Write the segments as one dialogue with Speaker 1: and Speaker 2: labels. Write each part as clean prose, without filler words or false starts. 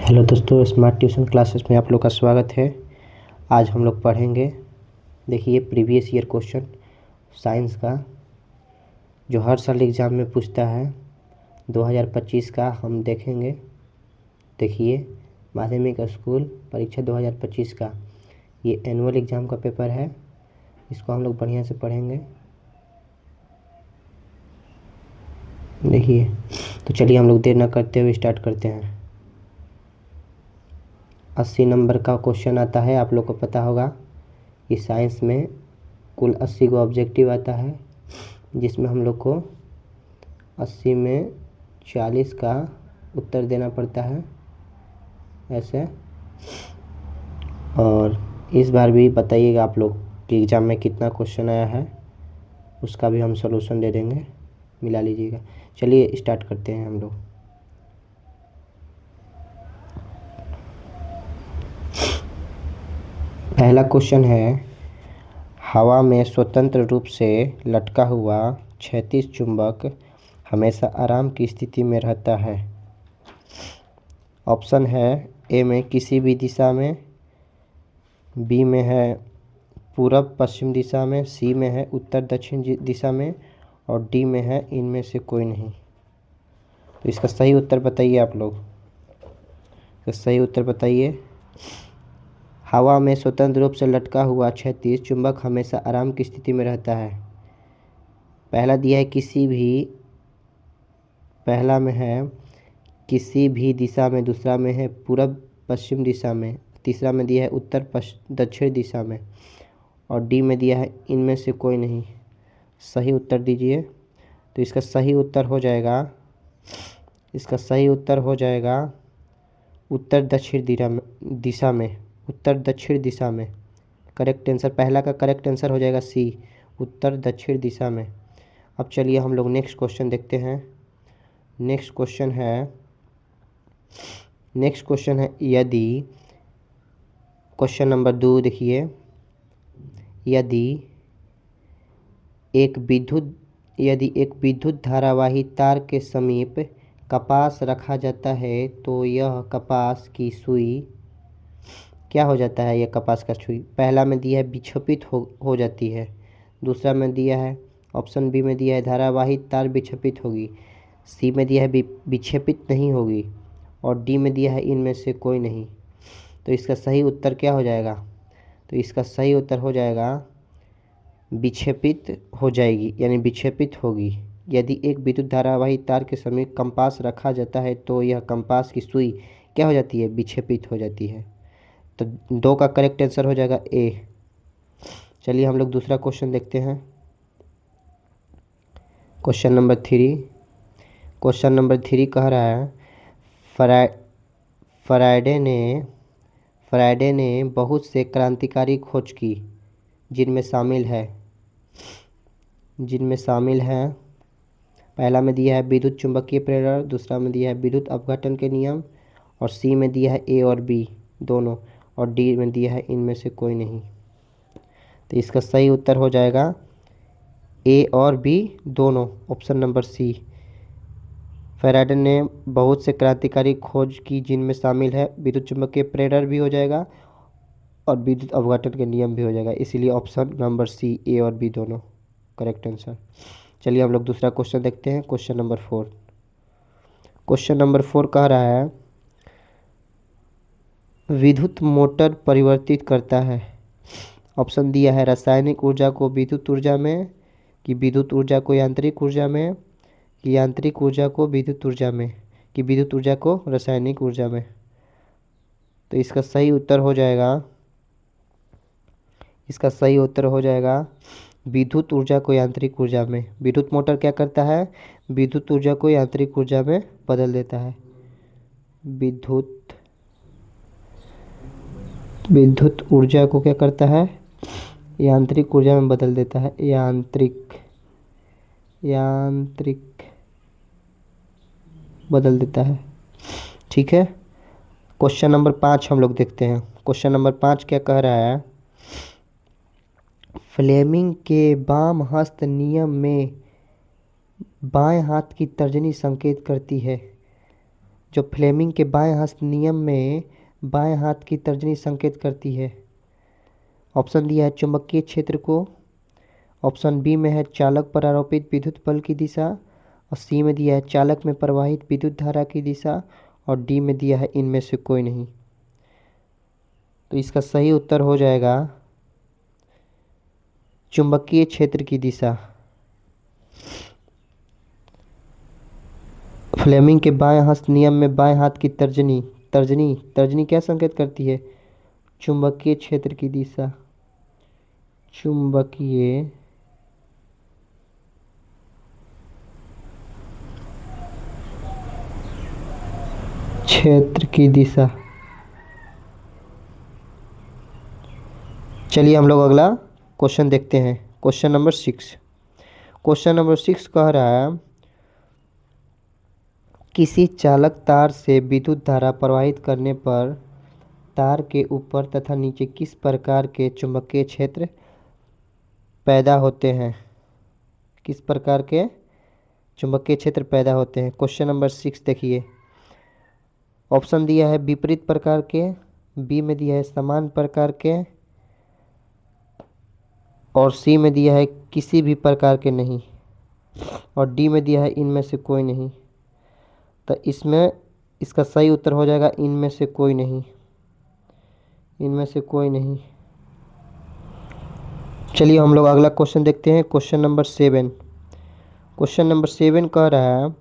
Speaker 1: Hello दोस्तों, smart tuition classes में आप लोग का स्वागत है। आज हम लोग पढ़ेंगे, देखिए प्रीवियस ईयर क्वेश्चन साइंस का जो हर साल एग्ज़ाम में पूछता है 2025 का हम देखेंगे। देखिए माध्यमिक स्कूल परीक्षा 2025 का ये एनुअल एग्ज़ाम का पेपर है, इसको हम लोग बढ़िया से पढ़ेंगे। देखिए तो चलिए हम लोग देर न करते हुए स्टार्ट करते हैं। 80 नंबर का क्वेश्चन आता है, आप लोग को पता होगा कि साइंस में कुल 80 को ऑब्जेक्टिव आता है, जिसमें हम लोग को 80 में 40 का उत्तर देना पड़ता है ऐसे। और इस बार भी बताइएगा आप लोग कि एग्ज़ाम में कितना क्वेश्चन आया है, उसका भी हम सॉल्यूशन दे देंगे, मिला लीजिएगा। चलिए स्टार्ट करते हैं हम लोग। पहला क्वेश्चन है, हवा में स्वतंत्र रूप से लटका हुआ क्षैतिज चुंबक हमेशा आराम की स्थिति में रहता है। ऑप्शन है ए में किसी भी दिशा में, बी में है पूरब पश्चिम दिशा में, सी में है उत्तर दक्षिण दिशा में, और डी में है इनमें से कोई नहीं। तो इसका सही उत्तर बताइए आप लोग। तो सही उत्तर बताइए। हवा में स्वतंत्र रूप से लटका हुआ क्षैतिज चुंबक हमेशा आराम की स्थिति में रहता है। पहला दिया है किसी भी, पहला में है किसी भी दिशा में, दूसरा में है पूरब पश्चिम दिशा में, तीसरा में दिया है उत्तर दक्षिण दिशा में, और डी में दिया है इनमें से कोई नहीं। सही उत्तर दीजिए। तो इसका सही उत्तर हो जाएगा, इसका सही उत्तर हो जाएगा उत्तर दक्षिण दिशा में, उत्तर दक्षिण दिशा में। करेक्ट आंसर, पहला का करेक्ट आंसर हो जाएगा सी, उत्तर दक्षिण दिशा में। अब चलिए हम लोग नेक्स्ट क्वेश्चन देखते हैं। नेक्स्ट क्वेश्चन है यदि, क्वेश्चन नंबर 2 देखिए, यदि एक विद्युत धारावाही तार के समीप कपास रखा जाता है तो यह कपास की सुई क्या हो जाता है? यह कपास का सुई पहला में दिया है विक्षेपित हो जाती है, दूसरा में दिया है ऑप्शन बी में दिया है धारावाही तार विक्षेपित होगी, सी में दिया है विक्षेपित नहीं होगी, और डी में दिया है इनमें से कोई नहीं। तो इसका सही उत्तर क्या हो जाएगा? तो इसका सही उत्तर हो जाएगा विक्षेपित हो जाएगी, यानी विक्षेपित होगी। यदि एक विद्युत धारावाही तार के समीप कंपास रखा जाता है तो यह कंपास की सुई क्या हो जाती है? विक्षेपित हो जाती है। तो 2 का करेक्ट आंसर हो जाएगा ए। चलिए हम लोग दूसरा क्वेश्चन देखते हैं। क्वेश्चन नंबर 3 कह रहा है फराडे ने बहुत से क्रांतिकारी खोज की, जिनमें शामिल है पहला में दिया है विद्युत चुंबकीय प्रेरण, दूसरा में दिया है विद्युत अपघटन के नियम, और सी में दिया है ए और बी दोनों, और डी में दिया है इनमें से कोई नहीं। तो इसका सही उत्तर हो जाएगा ए और बी दोनों, ऑप्शन नंबर सी। फैराडे ने बहुत से क्रांतिकारी खोज की जिनमें शामिल है विद्युत चुंबकीय प्रेरण भी हो जाएगा और विद्युत अपघटन के नियम भी हो जाएगा, इसीलिए ऑप्शन नंबर सी, ए और बी दोनों करेक्ट आंसर। चलिए हम लोग दूसरा क्वेश्चन देखते हैं। क्वेश्चन नंबर 4 कह रहा है विद्युत मोटर परिवर्तित करता है। ऑप्शन दिया है रासायनिक ऊर्जा को विद्युत ऊर्जा में, कि विद्युत ऊर्जा को यांत्रिक ऊर्जा में, कि यांत्रिक ऊर्जा को विद्युत ऊर्जा में, कि विद्युत ऊर्जा को रासायनिक ऊर्जा में। तो इसका सही उत्तर हो जाएगा विद्युत ऊर्जा को यांत्रिक ऊर्जा में। विद्युत मोटर क्या करता है? विद्युत ऊर्जा को यांत्रिक ऊर्जा में बदल देता है। विद्युत ऊर्जा को क्या करता है? यांत्रिक ऊर्जा में बदल देता है। यांत्रिक बदल देता है। ठीक है। क्वेश्चन नंबर 5 हम लोग देखते हैं। क्वेश्चन नंबर 5 क्या कह रहा है? फ्लेमिंग के वाम हस्त नियम में बाएं हाथ की तर्जनी संकेत करती है। जो फ्लेमिंग के बाएं हस्त नियम में बाएं हाथ की तर्जनी संकेत करती है। ऑप्शन दिया है चुंबकीय क्षेत्र को, ऑप्शन बी में है चालक पर आरोपित विद्युत बल की दिशा, और सी में दिया है चालक में प्रवाहित विद्युत धारा की दिशा, और डी में दिया है इनमें से कोई नहीं। तो इसका सही उत्तर हो जाएगा चुंबकीय क्षेत्र की दिशा। फ्लेमिंग के बाएं हस्त नियम में बाएं हाथ की तर्जनी तर्जनी तर्जनी क्या संकेत करती है? चुंबकीय क्षेत्र की दिशा। चुंबकीय क्षेत्र की दिशा। चलिए हम लोग अगला क्वेश्चन देखते हैं। Question number 6। क्वेश्चन नंबर 6 कह रहा है किसी चालक तार से विद्युत धारा प्रवाहित करने पर तार के ऊपर तथा नीचे किस प्रकार के चुंबकीय क्षेत्र पैदा होते हैं? किस प्रकार के चुंबकीय क्षेत्र पैदा होते हैं? क्वेश्चन नंबर 6 देखिए। ऑप्शन दिया है विपरीत प्रकार के, बी में दिया है समान प्रकार के, और सी में दिया है किसी भी प्रकार के नहीं, और डी में दिया है इनमें से कोई नहीं। तो इसमें इसका सही उत्तर हो जाएगा इनमें से कोई नहीं। इनमें से कोई नहीं। चलिए हम लोग अगला क्वेश्चन देखते हैं। Question number 7। क्वेश्चन नंबर 7 कह रहा है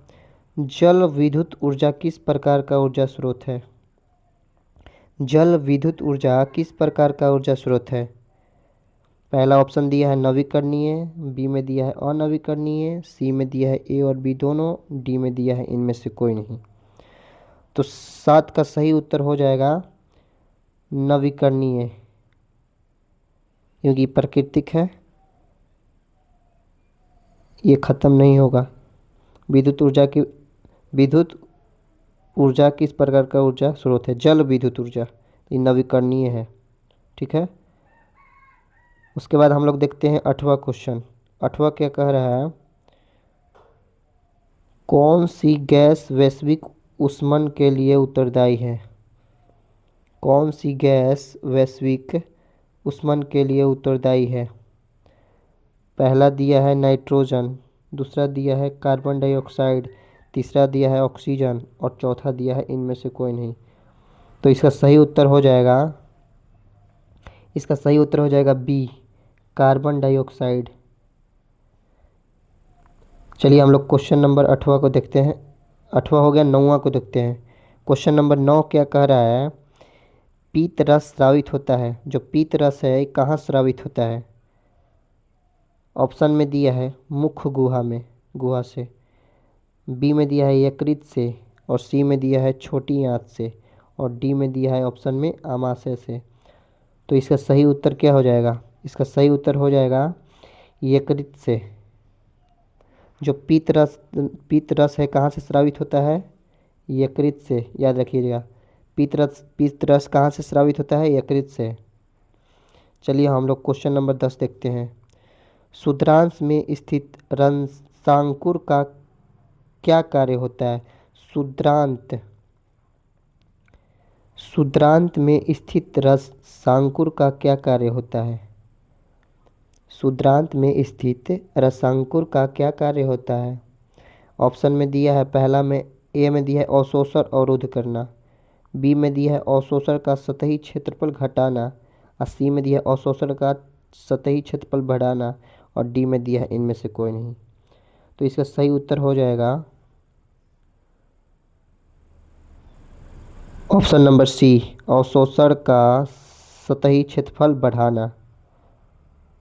Speaker 1: जल विद्युत ऊर्जा किस प्रकार का ऊर्जा स्रोत है? जल विद्युत ऊर्जा किस प्रकार का ऊर्जा स्रोत है? पहला ऑप्शन दिया है नवीकरणीय, बी में दिया है अनवीकरणीय, सी में दिया है ए और बी दोनों, डी में दिया है इनमें से कोई नहीं। तो 7 का सही उत्तर हो जाएगा नवीकरणीय, क्योंकि प्राकृतिक है, ये ख़त्म नहीं होगा। विद्युत ऊर्जा किस प्रकार का ऊर्जा स्रोत है? जल विद्युत ऊर्जा, ये नवीकरणीय है। ठीक है। उसके बाद हम लोग देखते हैं 8वां क्वेश्चन। 8वां क्या कह रहा है कौन सी गैस वैश्विक ऊष्मन के लिए उत्तरदायी है? कौन सी गैस वैश्विक ऊष्मन के लिए उत्तरदायी है? पहला दिया है नाइट्रोजन, दूसरा दिया है कार्बन डाइऑक्साइड, तीसरा दिया है ऑक्सीजन, और चौथा दिया है इनमें से कोई नहीं। तो इसका सही उत्तर हो जाएगा बी, कार्बन डाइऑक्साइड। चलिए हम लोग क्वेश्चन नंबर 8वां को देखते हैं। 8वां हो गया, 9वां को देखते हैं। क्वेश्चन नंबर 9 क्या कह रहा है पीत रस स्रावित होता है। जो पीत रस है कहाँ स्रावित होता है? ऑप्शन में दिया है मुख्य गुहा से, बी में दिया है यकृत से, और सी में दिया है छोटी आंत से, और डी में दिया है ऑप्शन में आमाशय से। तो इसका सही उत्तर क्या हो जाएगा? इसका सही उत्तर हो जाएगा यकृत से। जो पीत रस है कहाँ से स्रावित होता है? यकृत से, याद रखिएगा। पीत रस कहाँ से स्रावित होता है? यकृत से। चलिए हम लोग क्वेश्चन नंबर 10 देखते हैं। क्षुद्रांश में स्थित रसांकुर का क्या कार्य होता है? क्षुद्रांत में स्थित रसांकुर का क्या कार्य होता है? क्षुद्रांत में स्थित रसांकुर का क्या कार्य होता है? ऑप्शन में दिया है पहला में ए में दिया है अवशोषण अवरुद्ध करना, बी में दिया है अवशोषण का सतही क्षेत्रफल घटाना, और सी में दिया है अवशोषण का सतही क्षेत्रफल बढ़ाना, और डी में दिया है इनमें से कोई नहीं। तो इसका सही उत्तर हो जाएगा ऑप्शन नंबर सी, अवशोषण का सतही क्षेत्रफल बढ़ाना।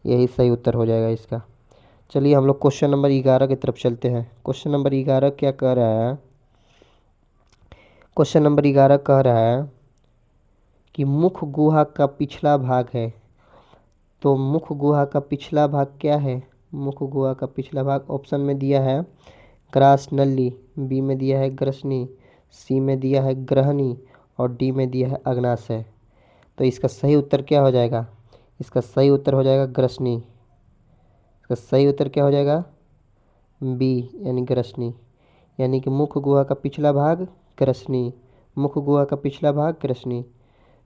Speaker 1: यही सही उत्तर हो जाएगा इसका। चलिए हम लोग क्वेश्चन नंबर 11 की तरफ चलते हैं। क्वेश्चन नंबर 11 क्या कह रहा है? क्वेश्चन नंबर 11 कह रहा है कि मुख्य गुहा का पिछला भाग है। तो मुख्य गुहा का पिछला भाग क्या है? मुख्य गुहा का पिछला भाग ऑप्शन में दिया है ग्रास नली, बी में दिया है ग्रसनी, सी में दिया है ग्रहणी, और डी में दिया है अग्नाशय। तो इसका सही उत्तर क्या हो जाएगा? इसका सही उत्तर हो जाएगा ग्रसनी। इसका सही उत्तर क्या हो जाएगा? बी यानी ग्रसनी। यानी कि मुख्य गुहा का पिछला भाग कृष्णी। मुख गुहा का पिछला भाग कृष्णी।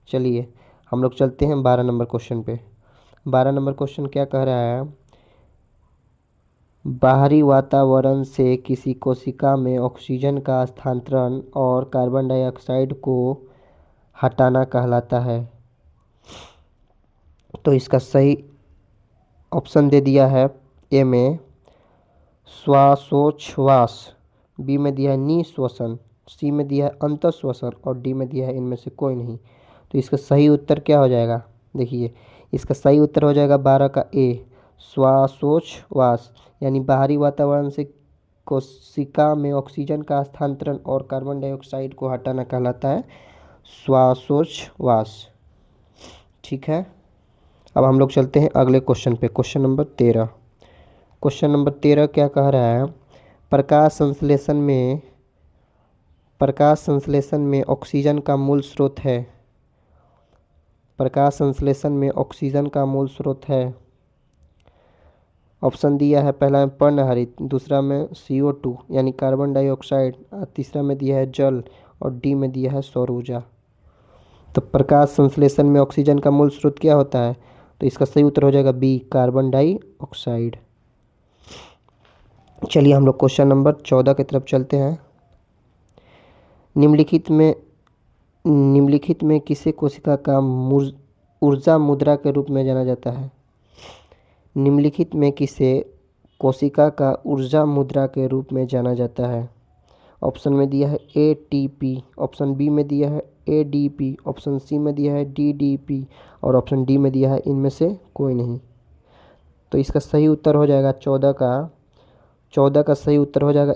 Speaker 1: चलिए हम लोग चलते हैं 12 नंबर क्वेश्चन पे। 12 नंबर क्वेश्चन क्या कह रहा है, बाहरी वातावरण से किसी कोशिका में ऑक्सीजन का स्थानांतरण और कार्बन डाइऑक्साइड को हटाना कहलाता है। तो इसका सही ऑप्शन दे दिया है ए में श्वासोच्छ्वास, बी में दिया है निश्वसन, सी में दिया है अंतःश्वसन और डी में दिया है इनमें से कोई नहीं। तो इसका सही उत्तर क्या हो जाएगा, देखिए इसका सही उत्तर हो जाएगा 12 का ए श्वासोच्छ्वास, यानी बाहरी वातावरण से कोशिका में ऑक्सीजन का स्थानांतरण और कार्बन डाइऑक्साइड को हटाना कहलाता है श्वासोच्छ्वास। ठीक है, अब हम लोग चलते हैं अगले क्वेश्चन पे। Question number 13। क्वेश्चन नंबर 13 क्या कह रहा है, प्रकाश संश्लेषण में ऑक्सीजन का मूल स्रोत है। प्रकाश संश्लेषण में ऑक्सीजन का मूल स्रोत है। ऑप्शन दिया है, पहला में पर्णहरित, दूसरा में CO2 यानी कार्बन डाइऑक्साइड, तीसरा में दिया है जल और डी में दिया है सौर ऊर्जा। तो प्रकाश संश्लेषण में ऑक्सीजन का मूल स्रोत क्या होता है, तो इसका सही उत्तर हो जाएगा बी कार्बन डाइऑक्साइड। चलिए हम लोग क्वेश्चन नंबर 14 की तरफ चलते हैं। निम्नलिखित में किसे कोशिका का ऊर्जा मुद्रा के रूप में जाना जाता है। निम्नलिखित में किसे कोशिका का ऊर्जा मुद्रा के रूप में जाना जाता है। ऑप्शन में दिया है ATP, ऑप्शन बी में दिया है ADP, ऑप्शन सी में दिया है DDP और ऑप्शन डी में दिया है इनमें से कोई नहीं। तो इसका सही उत्तर हो जाएगा 14 का सही उत्तर हो जाएगा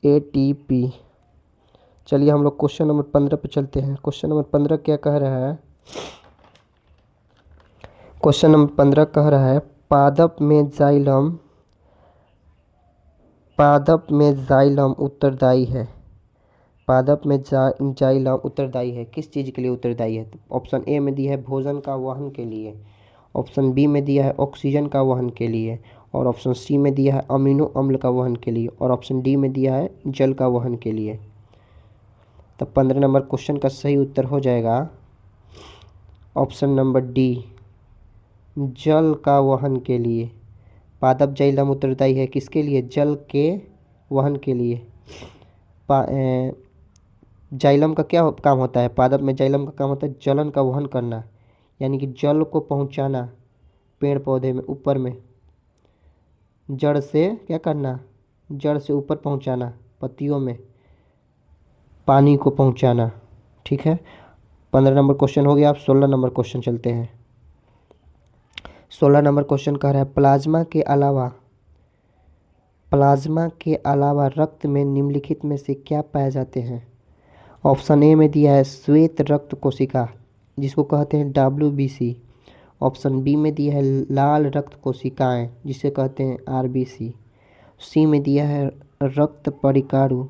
Speaker 1: ATP। चलिए हम लोग क्वेश्चन नंबर 15 पे चलते हैं। क्वेश्चन नंबर 15 क्या कह रहा है, क्वेश्चन नंबर 15 कह रहा है पादप में जाइलम उत्तरदायी है। पादप में जाइलम उत्तरदायी है, किस चीज़ के लिए उत्तरदायी है। ऑप्शन ए में दिया है भोजन का वहन के लिए, ऑप्शन बी में दिया है ऑक्सीजन का वहन के लिए और ऑप्शन सी में दिया है अमीनो अम्ल का वहन के लिए और ऑप्शन डी में दिया है जल का वहन के लिए। तो 15 नंबर क्वेश्चन का सही उत्तर हो जाएगा ऑप्शन नंबर डी जल का वहन के लिए। पादप जाइलम उत्तरदायी है किसके लिए, जल के वहन के लिए। जाइलम का क्या काम होता है, पादप में जाइलम का काम होता है जलन का वहन करना, यानी कि जल को पहुंचाना पेड़ पौधे में ऊपर में, जड़ से क्या करना, जड़ से ऊपर पहुंचाना, पत्तियों में पानी को पहुंचाना। ठीक है, 15 नंबर क्वेश्चन हो गया। आप 16 नंबर क्वेश्चन चलते हैं। 16 नंबर क्वेश्चन कह रहा है प्लाज्मा के अलावा रक्त में निम्नलिखित में से क्या पाए जाते हैं। ऑप्शन ए में दिया है श्वेत रक्त कोशिका जिसको कहते हैं WBC, ऑप्शन बी में दिया है लाल रक्त कोशिकाएं जिसे कहते हैं RBC, सी में दिया है रक्त परिकारु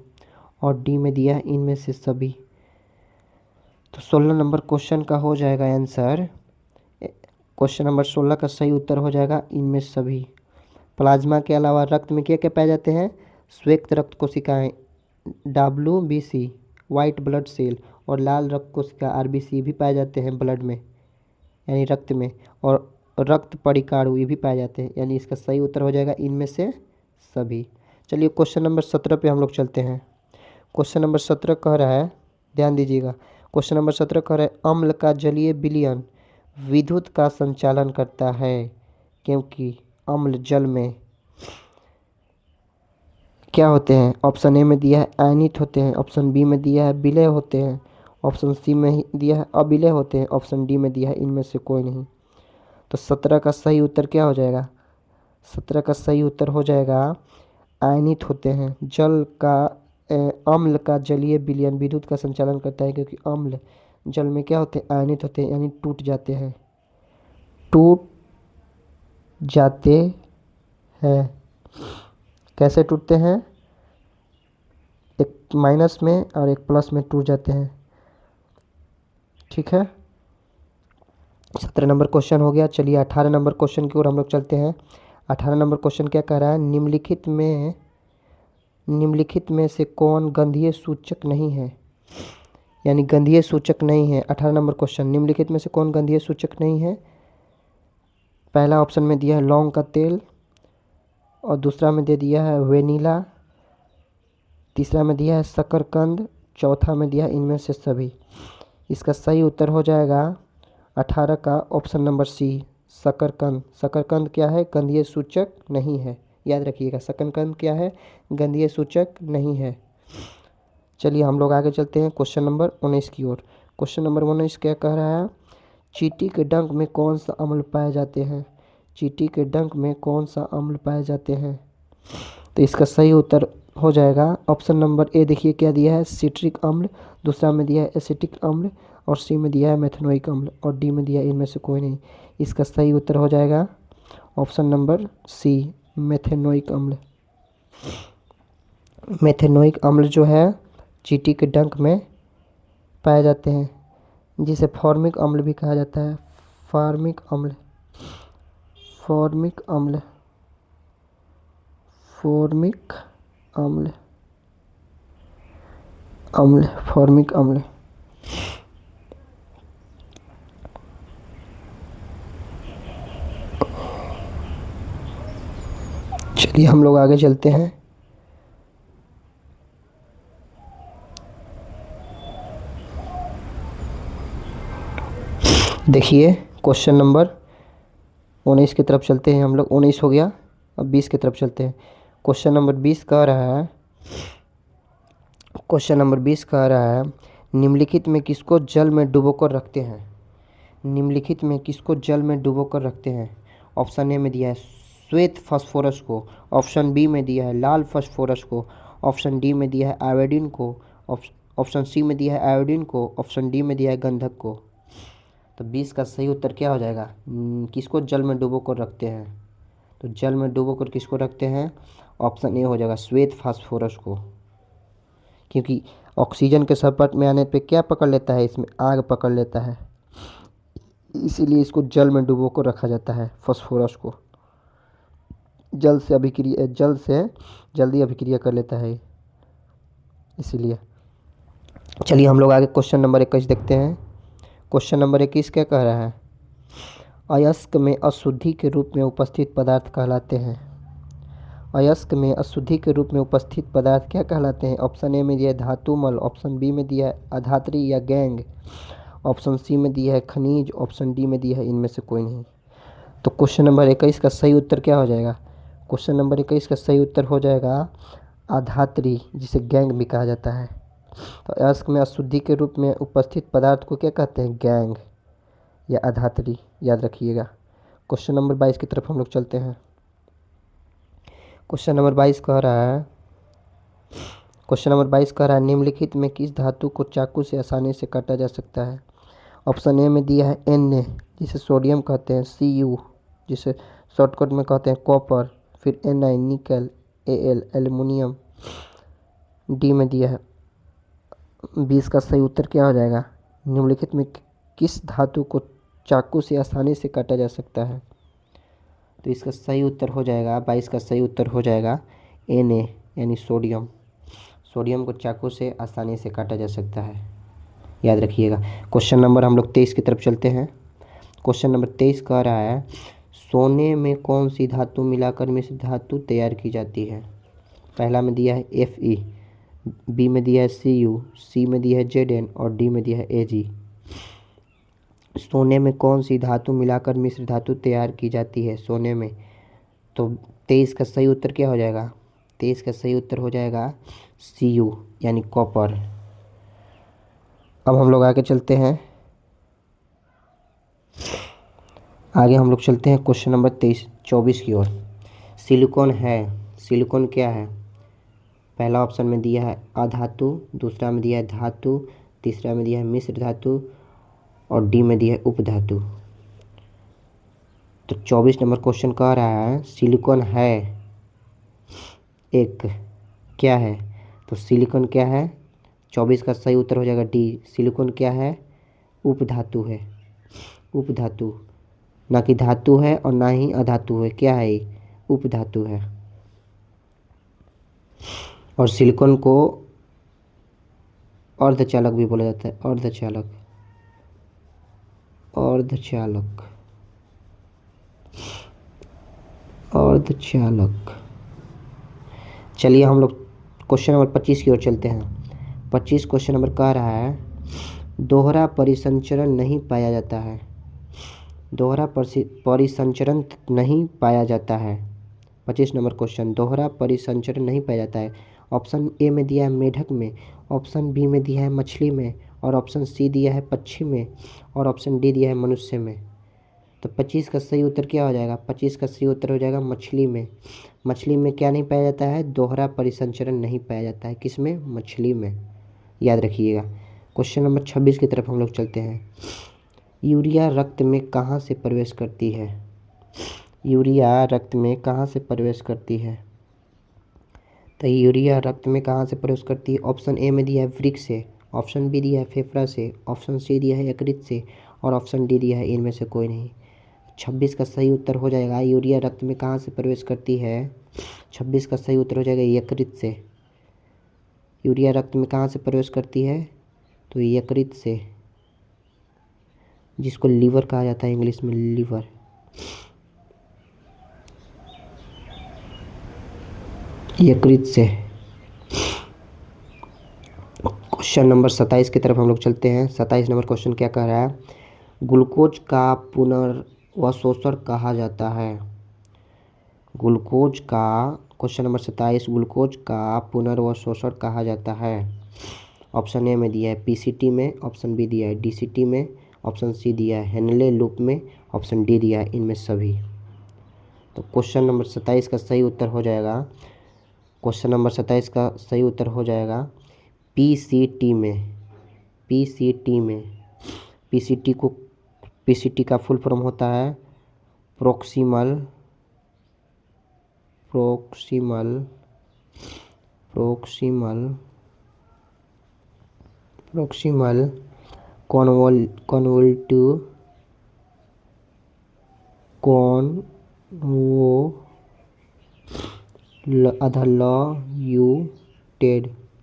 Speaker 1: और डी में दिया है इनमें से सभी। तो 16 नंबर क्वेश्चन का हो जाएगा आंसर, क्वेश्चन नंबर 16 का सही उत्तर हो जाएगा इनमें सभी। प्लाज्मा के अलावा रक्त में क्या क्या पाए जाते हैं, श्वेत रक्त कोशिकाएं WBC वाइट ब्लड सेल और लाल रक्त कोशिका RBC भी पाए जाते हैं ब्लड में यानी रक्त में, और रक्त परिकारु ये भी पाए जाते हैं, यानी इसका सही उत्तर हो जाएगा इनमें से सभी। चलिए क्वेश्चन नंबर 17 पे हम लोग चलते हैं। क्वेश्चन नंबर 17 कह रहा है, ध्यान दीजिएगा, क्वेश्चन नंबर 17 कह रहा है अम्ल का जलीय विलयन विद्युत का संचालन करता है क्योंकि अम्ल जल में क्या होते हैं। ऑप्शन ए में दिया है आयनित होते हैं, ऑप्शन बी में दिया है विलय होते हैं, ऑप्शन सी में दिया है अविलय होते हैं, ऑप्शन डी में दिया है इनमें से कोई नहीं। तो 17 का सही उत्तर क्या हो जाएगा, 17 का सही उत्तर हो जाएगा आयनित होते हैं। अम्ल का जलीय विलयन विद्युत का संचालन करता है क्योंकि अम्ल जल में क्या होते हैं, आयनित होते हैं यानी टूट जाते हैं। कैसे टूटते हैं, एक माइनस में और एक प्लस में टूट जाते हैं। ठीक है, 17 नंबर क्वेश्चन हो गया। चलिए 18 नंबर क्वेश्चन की ओर हम लोग चलते हैं। 18 नंबर क्वेश्चन क्या कह रहा है, निम्नलिखित में से कौन गंधीय सूचक नहीं है, यानी गंधीय सूचक नहीं है। 18 नंबर क्वेश्चन, निम्नलिखित में से कौन गंधीय सूचक नहीं है। पहला ऑप्शन में दिया है लौंग का तेल, और दूसरा में दे दिया है वेनिला, तीसरा में दिया है शकरकंद, चौथा में दिया है इनमें से सभी। इसका सही उत्तर हो जाएगा 18 का ऑप्शन नंबर सी, शकरकंद। शकरकंद क्या है, गंधीय सूचक नहीं है, याद रखिएगा। शकरकंद क्या है, गंधीय सूचक नहीं है। चलिए हम लोग आगे चलते हैं क्वेश्चन नंबर 19 की ओर। क्वेश्चन नंबर 19 क्या कह रहा है, चींटी के डंक में कौन सा अम्ल पाए जाते हैं। चींटी के डंक में कौन सा अम्ल पाए जाते हैं। तो इसका सही उत्तर हो जाएगा ऑप्शन नंबर ए। देखिए क्या दिया है, सिट्रिक अम्ल, दूसरा में दिया है एसिटिक अम्ल, और सी में दिया है मेथनोइक अम्ल, और डी में दिया है इनमें से कोई नहीं। इसका सही उत्तर हो जाएगा ऑप्शन नंबर सी, मेथेनोइक अम्ल। मेथेनोइक अम्ल जो है चींटी के डंक में पाए जाते हैं, जिसे फॉर्मिक अम्ल भी कहा जाता है। फॉर्मिक अम्ल, फॉर्मिक अम्ल, फॉर्मिक अम्ल, अम्ल, फॉर्मिक अम्ल। चलिए हम लोग आगे चलते हैं। देखिए क्वेश्चन नंबर 19 की तरफ चलते हैं हम लोग। 19 हो गया, अब 20 की तरफ चलते हैं। क्वेश्चन नंबर 20 कह रहा है, क्वेश्चन नंबर 20 कह रहा है, निम्नलिखित में किसको जल में डुबोकर रखते हैं। निम्नलिखित में किसको जल में डुबोकर रखते हैं। ऑप्शन ए में दिया है श्वेत फास्फोरस को, ऑप्शन बी में दिया है लाल फास्फोरस को, ऑप्शन डी में दिया है आयोडीन को, ऑप्शन सी में दिया है आयोडीन को, ऑप्शन डी में दिया है गंधक को। तो 20 का सही उत्तर क्या हो जाएगा, किसको जल में डुबो कर रखते हैं। तो जल में डुबो कर किसको रखते हैं, ऑप्शन ए हो जाएगा श्वेत फास्फोरस को, क्योंकि ऑक्सीजन के संपर्क में आने पे क्या पकड़ लेता है, इसमें आग पकड़ लेता है, इसीलिए इसको जल में डुबो कर रखा जाता है। फास्फोरस को जल से जल्दी अभिक्रिया कर लेता है, इसीलिए। चलिए हम लोग आगे क्वेश्चन नंबर 21 देखते हैं। क्वेश्चन नंबर 21 क्या कह रहा है, अयस्क में अशुद्धि के रूप में उपस्थित पदार्थ कहलाते हैं। अयस्क में अशुद्धि के रूप में उपस्थित पदार्थ क्या कहलाते हैं। ऑप्शन ए में दिया है धातुमल, ऑप्शन बी में दिया है अधात्री या गैंग, ऑप्शन सी में दिया है खनिज, ऑप्शन डी में दिया है इनमें से कोई नहीं। तो क्वेश्चन नंबर 21 का सही उत्तर क्या हो जाएगा, क्वेश्चन नंबर 21 का सही उत्तर हो जाएगा अधात्री, जिसे गैंग भी कहा जाता है। तो अयस्क में अशुद्धि के रूप में उपस्थित पदार्थ को क्या कहते हैं, गैंग या अधात्री, याद रखिएगा। क्वेश्चन नंबर 22 की तरफ हम लोग चलते हैं। क्वेश्चन नंबर 22 कह रहा है, क्वेश्चन नंबर 22 कह रहा है, निम्नलिखित में किस धातु को चाकू से आसानी से काटा जा सकता है। ऑप्शन ए में दिया है Na, जिसे सोडियम कहते हैं, Cu, जिसे शॉर्टकट में कहते हैं कॉपर, फिर Na निकल, Al एल्युमिनियम, डी में दिया है। 20 का सही उत्तर क्या हो जाएगा, निम्नलिखित में किस धातु को चाकू से आसानी से काटा जा सकता है। तो इसका सही उत्तर हो जाएगा, 22 का सही उत्तर हो जाएगा Na, यानी सोडियम। सोडियम को चाकू से आसानी से काटा जा सकता है, याद रखिएगा। क्वेश्चन नंबर हम लोग 23 की तरफ चलते हैं। क्वेश्चन नंबर 23 कह रहा है, सोने में कौन सी धातु मिलाकर मिश्र धातु तैयार की जाती है। पहला में दिया है Fe, बी में दिया है Cu, सी में दिया है Zn, और डी में दिया है Ag। सोने में कौन सी धातु मिलाकर मिश्र धातु तैयार की जाती है सोने में। तो 23 का सही उत्तर क्या हो जाएगा, 23 का सही उत्तर हो जाएगा Cu, यानी कॉपर। अब हम लोग आगे चलते हैं, आगे हम लोग चलते हैं क्वेश्चन नंबर 24 की ओर। सिलिकॉन है, सिलिकॉन क्या है। पहला ऑप्शन में दिया है अधातु, दूसरा में दिया है धातु, तीसरा में दिया है मिश्र धातु, और डी में दिया है उपधातु। तो 24 नंबर क्वेश्चन कह रहा है, सिलिकॉन है एक, क्या है। तो सिलिकॉन क्या है, 24 का सही उत्तर हो जाएगा डी, सिलिकॉन क्या है, उपधातु है। उपधातु, ना कि धातु है और ना ही अधातु है, क्या है, उपधातु है। और सिलिकॉन को अर्धचालक भी बोला जाता है, अर्धचालक, अर्धचालक, अर्धचालक। चलिए हम लोग क्वेश्चन नंबर 25 की ओर चलते हैं। 25 क्वेश्चन नंबर कह रहा है दोहरा परिसंचरण नहीं पाया जाता है, दोहरा परिसंचरण नहीं पाया जाता है। 25 नंबर क्वेश्चन, दोहरा परिसंचरण नहीं पाया जाता है। ऑप्शन ए में दिया है मेढक में, ऑप्शन बी में दिया है मछली में, और ऑप्शन सी दिया है पक्षी में, और ऑप्शन डी दिया है मनुष्य में। तो 25 का सही उत्तर क्या हो जाएगा? 25 का सही उत्तर हो जाएगा मछली में। मछली में क्या नहीं पाया जाता है? दोहरा परिसंचरण नहीं पाया जाता है। किसमें? मछली में, याद रखिएगा। क्वेश्चन नंबर 26 की तरफ हम लोग चलते हैं। यूरिया रक्त में कहाँ से प्रवेश करती है? यूरिया रक्त में कहाँ से प्रवेश करती है? तो यूरिया रक्त में कहाँ से प्रवेश करती है? ऑप्शन ए में दिया है वृक्क से, ऑप्शन बी दिया है फेफड़ा से, ऑप्शन सी दिया है यकृत से, और ऑप्शन डी दिया है इनमें से कोई नहीं। 26 का सही उत्तर हो जाएगा यूरिया रक्त में कहाँ से प्रवेश करती है? 26 का सही उत्तर हो जाएगा यकृत से। यूरिया रक्त में कहाँ से प्रवेश करती है? तो यकृत से, जिसको लीवर कहा जाता है इंग्लिश में, लीवर। यकृत से। क्वेश्चन नंबर 27 की तरफ हम लोग चलते हैं। 27 नंबर क्वेश्चन क्या कह रहा है? ग्लूकोज का पुनर्वशोषण कहा जाता है। ग्लूकोज का, क्वेश्चन नंबर 27, ग्लूकोज का पुनर्वशोषण कहा जाता है। ऑप्शन ए में दिया है पीसीटी में, ऑप्शन बी दिया है डीसीटी में, ऑप्शन सी दिया है हेनले लूप में, ऑप्शन डी दिया है इनमें सभी। तो क्वेश्चन नंबर 27 का सही उत्तर हो जाएगा, क्वेश्चन नंबर 27 का सही उत्तर हो जाएगा पीसीटी में। पीसीटी में, पीसीटी का फुल फॉर्म होता है प्रोक्सिमल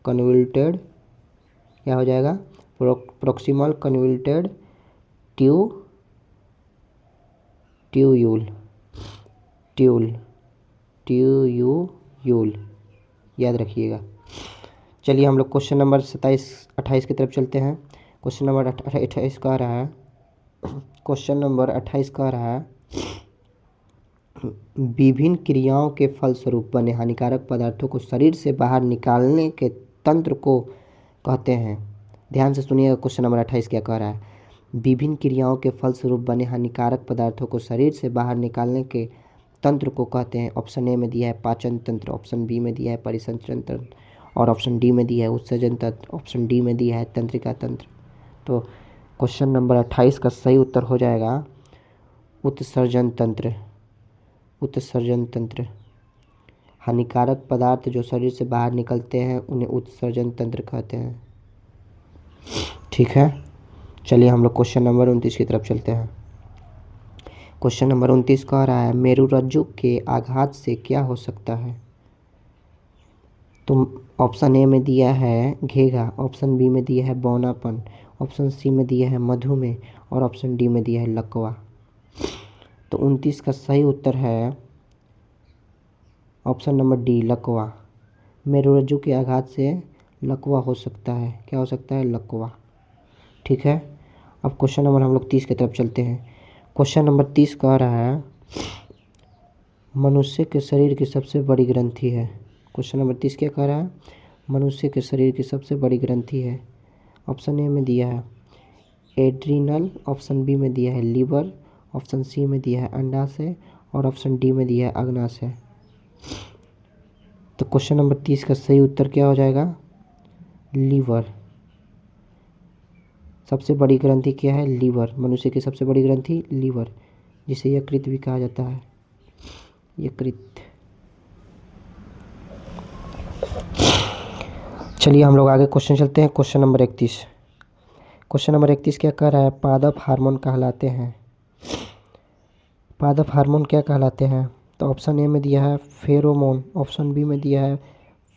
Speaker 1: कन्वोल्यूटेड, क्या हो जाएगा? प्रोक्सिमल कन्वोल्यूटेड ट्यूयूल, याद रखिएगा। चलिए हम लोग क्वेश्चन नंबर 28 की तरफ चलते हैं। क्वेश्चन नंबर 28 कह रहा है, क्वेश्चन नंबर 28 कह रहा है विभिन्न क्रियाओं के फलस्वरूप बने हानिकारक पदार्थों को शरीर से बाहर निकालने के तंत्र को कहते हैं। ध्यान से सुनिएगा, क्वेश्चन नंबर 28 क्या कह रहा है? विभिन्न क्रियाओं के फलस्वरूप बने हानिकारक पदार्थों को शरीर से बाहर निकालने के तंत्र को कहते हैं। ऑप्शन ए में दिया है पाचन तंत्र, ऑप्शन बी में दिया है परिसंचरण तंत्र, और ऑप्शन डी में दिया है उत्सर्जन तंत्र, ऑप्शन डी में दिया है तंत्रिका तंत्र। तो क्वेश्चन नंबर 28 का सही उत्तर हो जाएगा उत्सर्जन तंत्र। उत्सर्जन तंत्र, हानिकारक पदार्थ जो शरीर से बाहर निकलते हैं उन्हें उत्सर्जन तंत्र कहते हैं। ठीक है, चलिए हम लोग क्वेश्चन नंबर 29 की तरफ चलते हैं। क्वेश्चन नंबर 29 कह रहा है मेरुरज्जु के आघात से क्या हो सकता है? तो ऑप्शन ए में दिया है घेघा, ऑप्शन बी में दिया है बौनापन, ऑप्शन सी में दिया है मधुमेह, और ऑप्शन डी में दिया है लकवा। तो 29 का सही उत्तर है ऑप्शन नंबर डी, लकवा। मेरुरज्जु के आघात से लकवा हो सकता है। क्या हो सकता है? लकवा। ठीक है, अब क्वेश्चन नंबर हम लोग 30 की तरफ चलते हैं। क्वेश्चन नंबर 30 कह रहा है मनुष्य के शरीर की सबसे बड़ी ग्रंथि है। क्वेश्चन नंबर 30 क्या कह रहा है? मनुष्य के शरीर की सबसे बड़ी ग्रंथि है। ऑप्शन ए में दिया है एड्रीनल, ऑप्शन बी में दिया है लीवर, ऑप्शन सी में दिया है अंडाशय, और ऑप्शन डी में दिया है अग्नाशय। तो क्वेश्चन नंबर 30 का सही उत्तर क्या हो जाएगा? लीवर। सबसे बड़ी ग्रंथि क्या है? लीवर। मनुष्य की सबसे बड़ी ग्रंथि लीवर, जिसे यकृत भी कहा जाता है, यकृत। चलिए हम लोग आगे क्वेश्चन चलते हैं। Question number 31। क्वेश्चन नंबर 31 क्या कह रहा है? पादप हार्मोन कहलाते हैं। पादप हार्मोन क्या कहलाते हैं? तो ऑप्शन ए में दिया है फेरोमोन, ऑप्शन बी में दिया है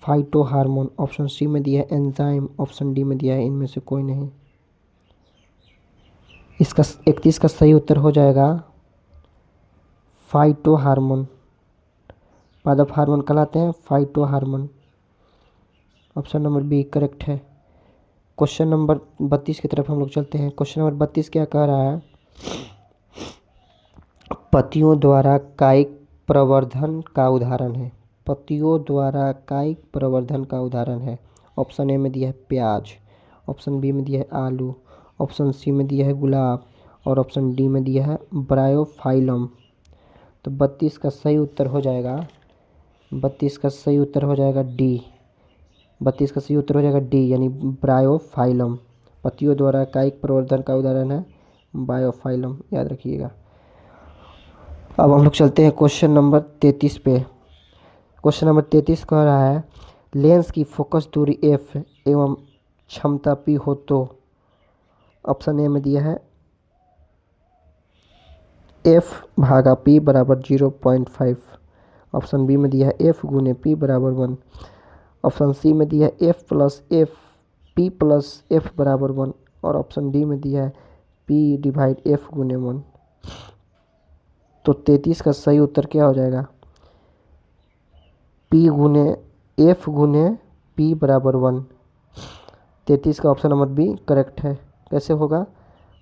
Speaker 1: फाइटो हार्मोन, ऑप्शन सी में दिया है एंजाइम, ऑप्शन डी में दिया है इनमें से कोई नहीं। इसका 31 का सही उत्तर हो जाएगा फाइटो हार्मोन। पादप हार्मोन कहलाते हैं phyto hormone. Option number B correct है। क्वेश्चन नंबर 32 की तरफ हम लोग चलते हैं। क्वेश्चन नंबर 32 क्या कह रहा है? पत्तियों द्वारा कायिक प्रवर्धन का उदाहरण है। पत्तियों द्वारा कायिक प्रवर्धन का उदाहरण है। ऑप्शन ए में दिया है प्याज, ऑप्शन बी में दिया है आलू, ऑप्शन सी में दिया है गुलाब और ऑप्शन डी में दिया है ब्रायोफाइलम। तो 32 का सही उत्तर हो जाएगा, 32 का सही उत्तर हो जाएगा डी। 32 का सही उत्तर हो जाएगा डी यानी ब्रायोफाइलम। पत्तियों द्वारा कायिक प्रवर्धन का उदाहरण है बायोफाइलम, याद रखिएगा। अब हम लोग चलते हैं क्वेश्चन नंबर 33 पे। क्वेश्चन नंबर 33 कह रहा है लेंस की फोकस दूरी एफ एवं क्षमता पी हो तो ऑप्शन ए में दिया है एफ भागा पी बराबर 0.5, ऑप्शन बी में दिया है एफ गुने पी बराबर 1, ऑप्शन सी में दिया है F plus F P plus F बराबर 1 और ऑप्शन डी में दिया है पी डिवाइड एफ गुने 1। तो 33 का सही उत्तर क्या हो जाएगा? पी गुने एफ गुने पी बराबर 1। 33 का ऑप्शन नंबर बी करेक्ट है। कैसे होगा?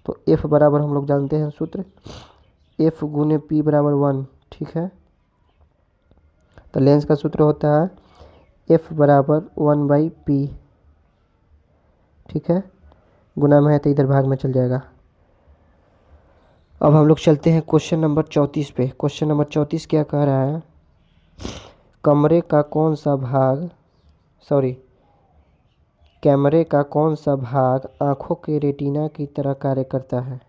Speaker 1: तो एफ बराबर हम लोग जानते हैं सूत्र, एफ गुने पी बराबर 1, ठीक है। तो लेंस का सूत्र होता है एफ बराबर 1/p, ठीक है। गुना में है तो इधर भाग में चल जाएगा। अब हम लोग चलते हैं क्वेश्चन नंबर 34 पे। क्वेश्चन नंबर 34 क्या कह रहा है? कैमरे का कौन सा भाग आँखों के रेटिना की तरह कार्य करता है?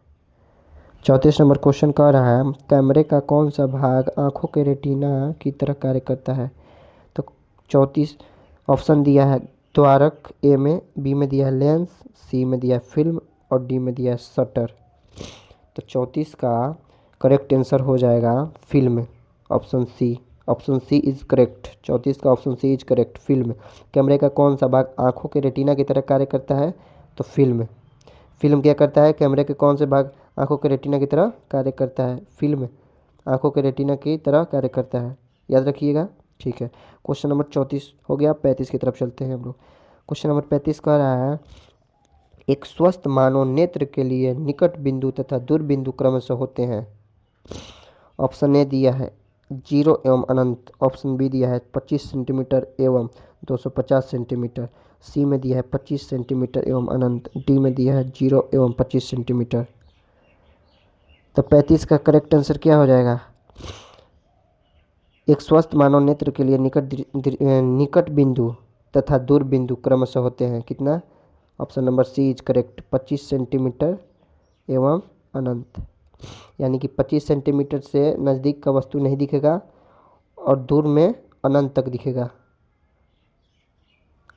Speaker 1: 34 नंबर क्वेश्चन कह रहा है कैमरे का कौन सा भाग आँखों के रेटिना की तरह कार्य करता है? तो 34 ऑप्शन दिया है द्वारक ए में, बी में दिया है लेंस, सी में दिया है फिल्म और डी में दिया है शटर। तो 34 का करेक्ट आंसर हो जाएगा film, option C. Option C is correct. 34 का option C is correct, film. कैमरे का कौन सा भाग आँखों के रेटिना की तरह कार्य करता है? तो फिल्म। फिल्म क्या करता है? कैमरे के कौन से भाग आँखों के रेटिना की तरह कार्य करता है? फिल्म आँखों के रेटिना की तरह कार्य करता है, याद रखिएगा, ठीक है। क्वेश्चन नंबर 34 हो गया। 35 की तरफ चलते हैं हम लोग। क्वेश्चन नंबर 35 कह रहा है एक स्वस्थ मानव नेत्र के लिए निकट बिंदु तथा दूर बिंदु क्रमशः होते हैं। ऑप्शन ए दिया है 0 एवं अनंत, ऑप्शन बी दिया है 25 सेंटीमीटर एवं 250 सेंटीमीटर, सी में दिया है 25 सेंटीमीटर एवं अनंत, डी में दिया है 0 एवं 25 सेंटीमीटर। तो 35 का करेक्ट आंसर क्या हो जाएगा? एक स्वस्थ मानव नेत्र के लिए निकट बिंदु तथा दूर बिंदु क्रमशः होते हैं कितना? Option number C is correct, 25 centimetre एवं अनंत। यानी कि 25 सेंटीमीटर से नज़दीक का वस्तु नहीं दिखेगा और दूर में अनंत तक दिखेगा।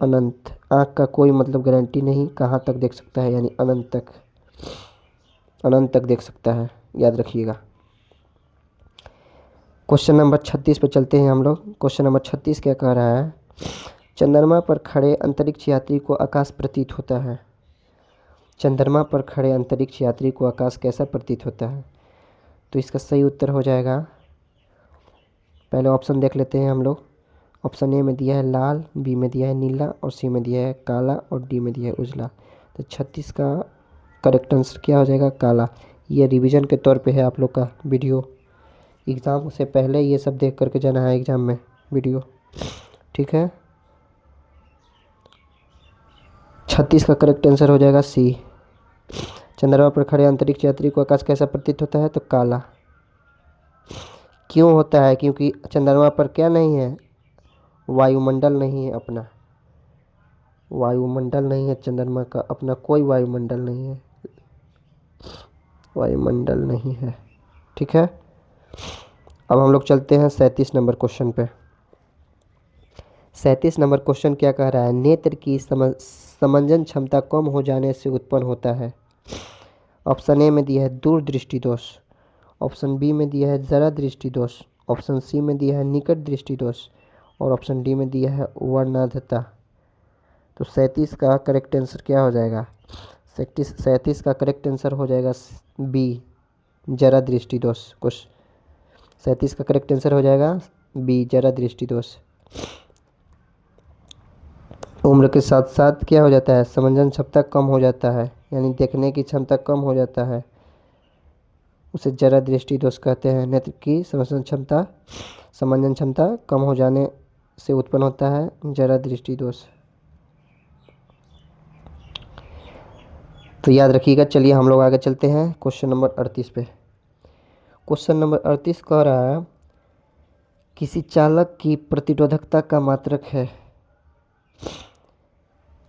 Speaker 1: अनंत, आँख का कोई मतलब गारंटी नहीं कहाँ तक देख सकता है, यानी अनंत तक देख सकता है, याद रखिएगा। क्वेश्चन नंबर 36 पे चलते हैं हम लोग। क्वेश्चन नंबर 36 क्या कह रहा है? चंद्रमा पर खड़े अंतरिक्ष यात्री को आकाश प्रतीत होता है। चंद्रमा पर खड़े अंतरिक्ष यात्री को आकाश कैसा प्रतीत होता है? तो इसका सही उत्तर हो जाएगा, पहले ऑप्शन देख लेते हैं हम लोग। ऑप्शन ए में दिया है लाल, बी में दिया है नीला और सी में दिया है काला और डी में दिया है उजला। तो 36 का करेक्ट आंसर क्या हो जाएगा? काला। ये रिवीजन के तौर पे है आप लोग का वीडियो, एग्ज़ाम से पहले ये सब देख करके जाना है एग्ज़ाम में वीडियो, ठीक है। 36 का करेक्ट आंसर हो जाएगा सी। चंद्रमा पर खड़े अंतरिक्ष यात्री को आकाश कैसा प्रतीत होता है? तो काला। क्यों होता है? क्योंकि चंद्रमा पर क्या नहीं है? वायुमंडल नहीं है अपना, वायुमंडल नहीं है चंद्रमा का अपना, कोई वायुमंडल नहीं है, वायुमंडल नहीं है, ठीक है। अब हम लोग चलते हैं 37 नंबर क्वेश्चन पे। 37 नंबर क्वेश्चन क्या कह रहा है? नेत्र की समंजन क्षमता कम हो जाने से उत्पन्न होता है। ऑप्शन ए में दिया है दूर दृष्टि दोष, ऑप्शन बी में दिया है जरा दृष्टि दोष, ऑप्शन सी में दिया है निकट दृष्टि दोष और ऑप्शन डी में दिया है वर्णांधता। तो 37 का करेक्ट आंसर क्या हो जाएगा? 37 का करेक्ट आंसर हो जाएगा बी, जरा दृष्टि दोष। कुछ 37 का करेक्ट आंसर हो जाएगा बी, जरा दृष्टि दोष। उम्र के साथ साथ क्या हो जाता है? समंजन क्षमता कम हो जाता है, यानी देखने की क्षमता कम हो जाता है, उसे जरा दृष्टि दोष कहते हैं। नेत्र की समंजन क्षमता कम हो जाने से उत्पन्न होता है जरा दृष्टि दोष। तो याद रखिएगा। चलिए हम लोग आगे चलते हैं क्वेश्चन नंबर 38 पे। क्वेश्चन नंबर 38 कह रहा है किसी चालक की प्रतिरोधकता का मात्रक है।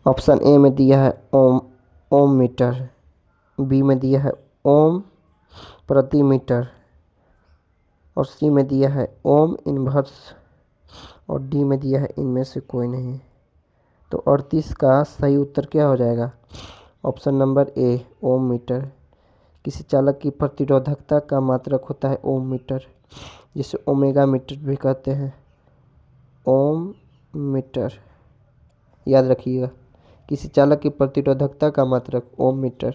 Speaker 1: ऑप्शन ए में दिया है ओम मीटर, बी में दिया है ओम प्रति मीटर, और सी में दिया है ओम इनवर्स, और डी में दिया है इनमें से कोई नहीं। तो 38 का सही उत्तर क्या हो जाएगा? Option number A, ohm metre. किसी चालक की प्रतिरोधकता का मात्रक होता है ओम मीटर, जिसे ओमेगा मीटर भी कहते हैं। ओम मीटर, याद रखिएगा। किसी चालक की प्रतिरोधकता का मात्रक ओम मीटर।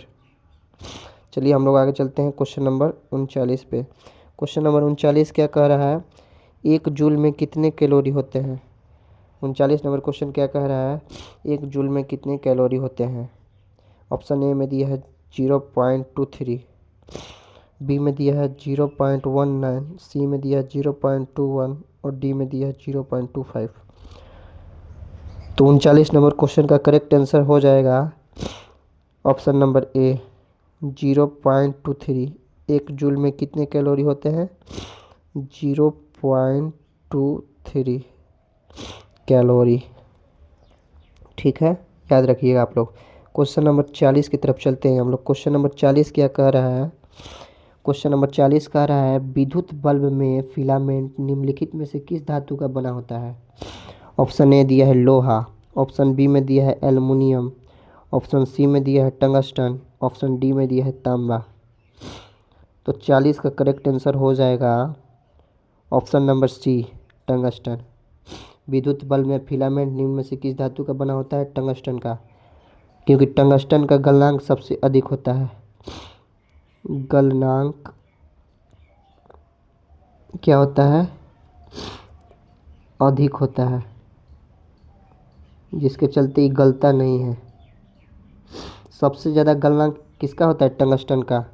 Speaker 1: चलिए हम लोग आगे चलते हैं क्वेश्चन नंबर 39 पे। क्वेश्चन नंबर 39 क्या कह रहा है? एक जूल में कितने कैलोरी होते हैं? 39 नंबर क्वेश्चन क्या कह रहा है? एक जूल में कितने कैलोरी होते हैं? ऑप्शन ए में दिया है 0.23, बी में दिया है 0.19, सी में दिया है 0.21 और डी में दिया है 0.25। तो 39 नंबर क्वेश्चन का करेक्ट आंसर हो जाएगा ऑप्शन नंबर ए, 0.23। एक जूल में कितने कैलोरी होते हैं? 0.23 कैलोरी। ठीक है, याद रखिएगा आप लोग। क्वेश्चन नंबर 40 की तरफ चलते हैं हम लोग। क्वेश्चन नंबर 40 क्या कह रहा है? क्वेश्चन नंबर 40 कह रहा है विद्युत बल्ब में फिलामेंट निम्नलिखित में से किस धातु का बना होता है? ऑप्शन ए दिया है लोहा, ऑप्शन बी में दिया है एल्युमिनियम, ऑप्शन सी में दिया है टंगस्टन, ऑप्शन डी में दिया है तांबा। तो 40 का करेक्ट आंसर हो जाएगा ऑप्शन नंबर सी, टंगस्टन। विद्युत बल्ब में फिलामेंट निम्न में से किस धातु का बना होता है? टंगस्टन का, क्योंकि टंगस्टन का गलनांक सबसे अधिक होता है। गलनांक क्या होता है? अधिक होता है, जिसके चलते ये गलता नहीं है। सबसे ज़्यादा गलनांक किसका होता है? टंगस्टन का।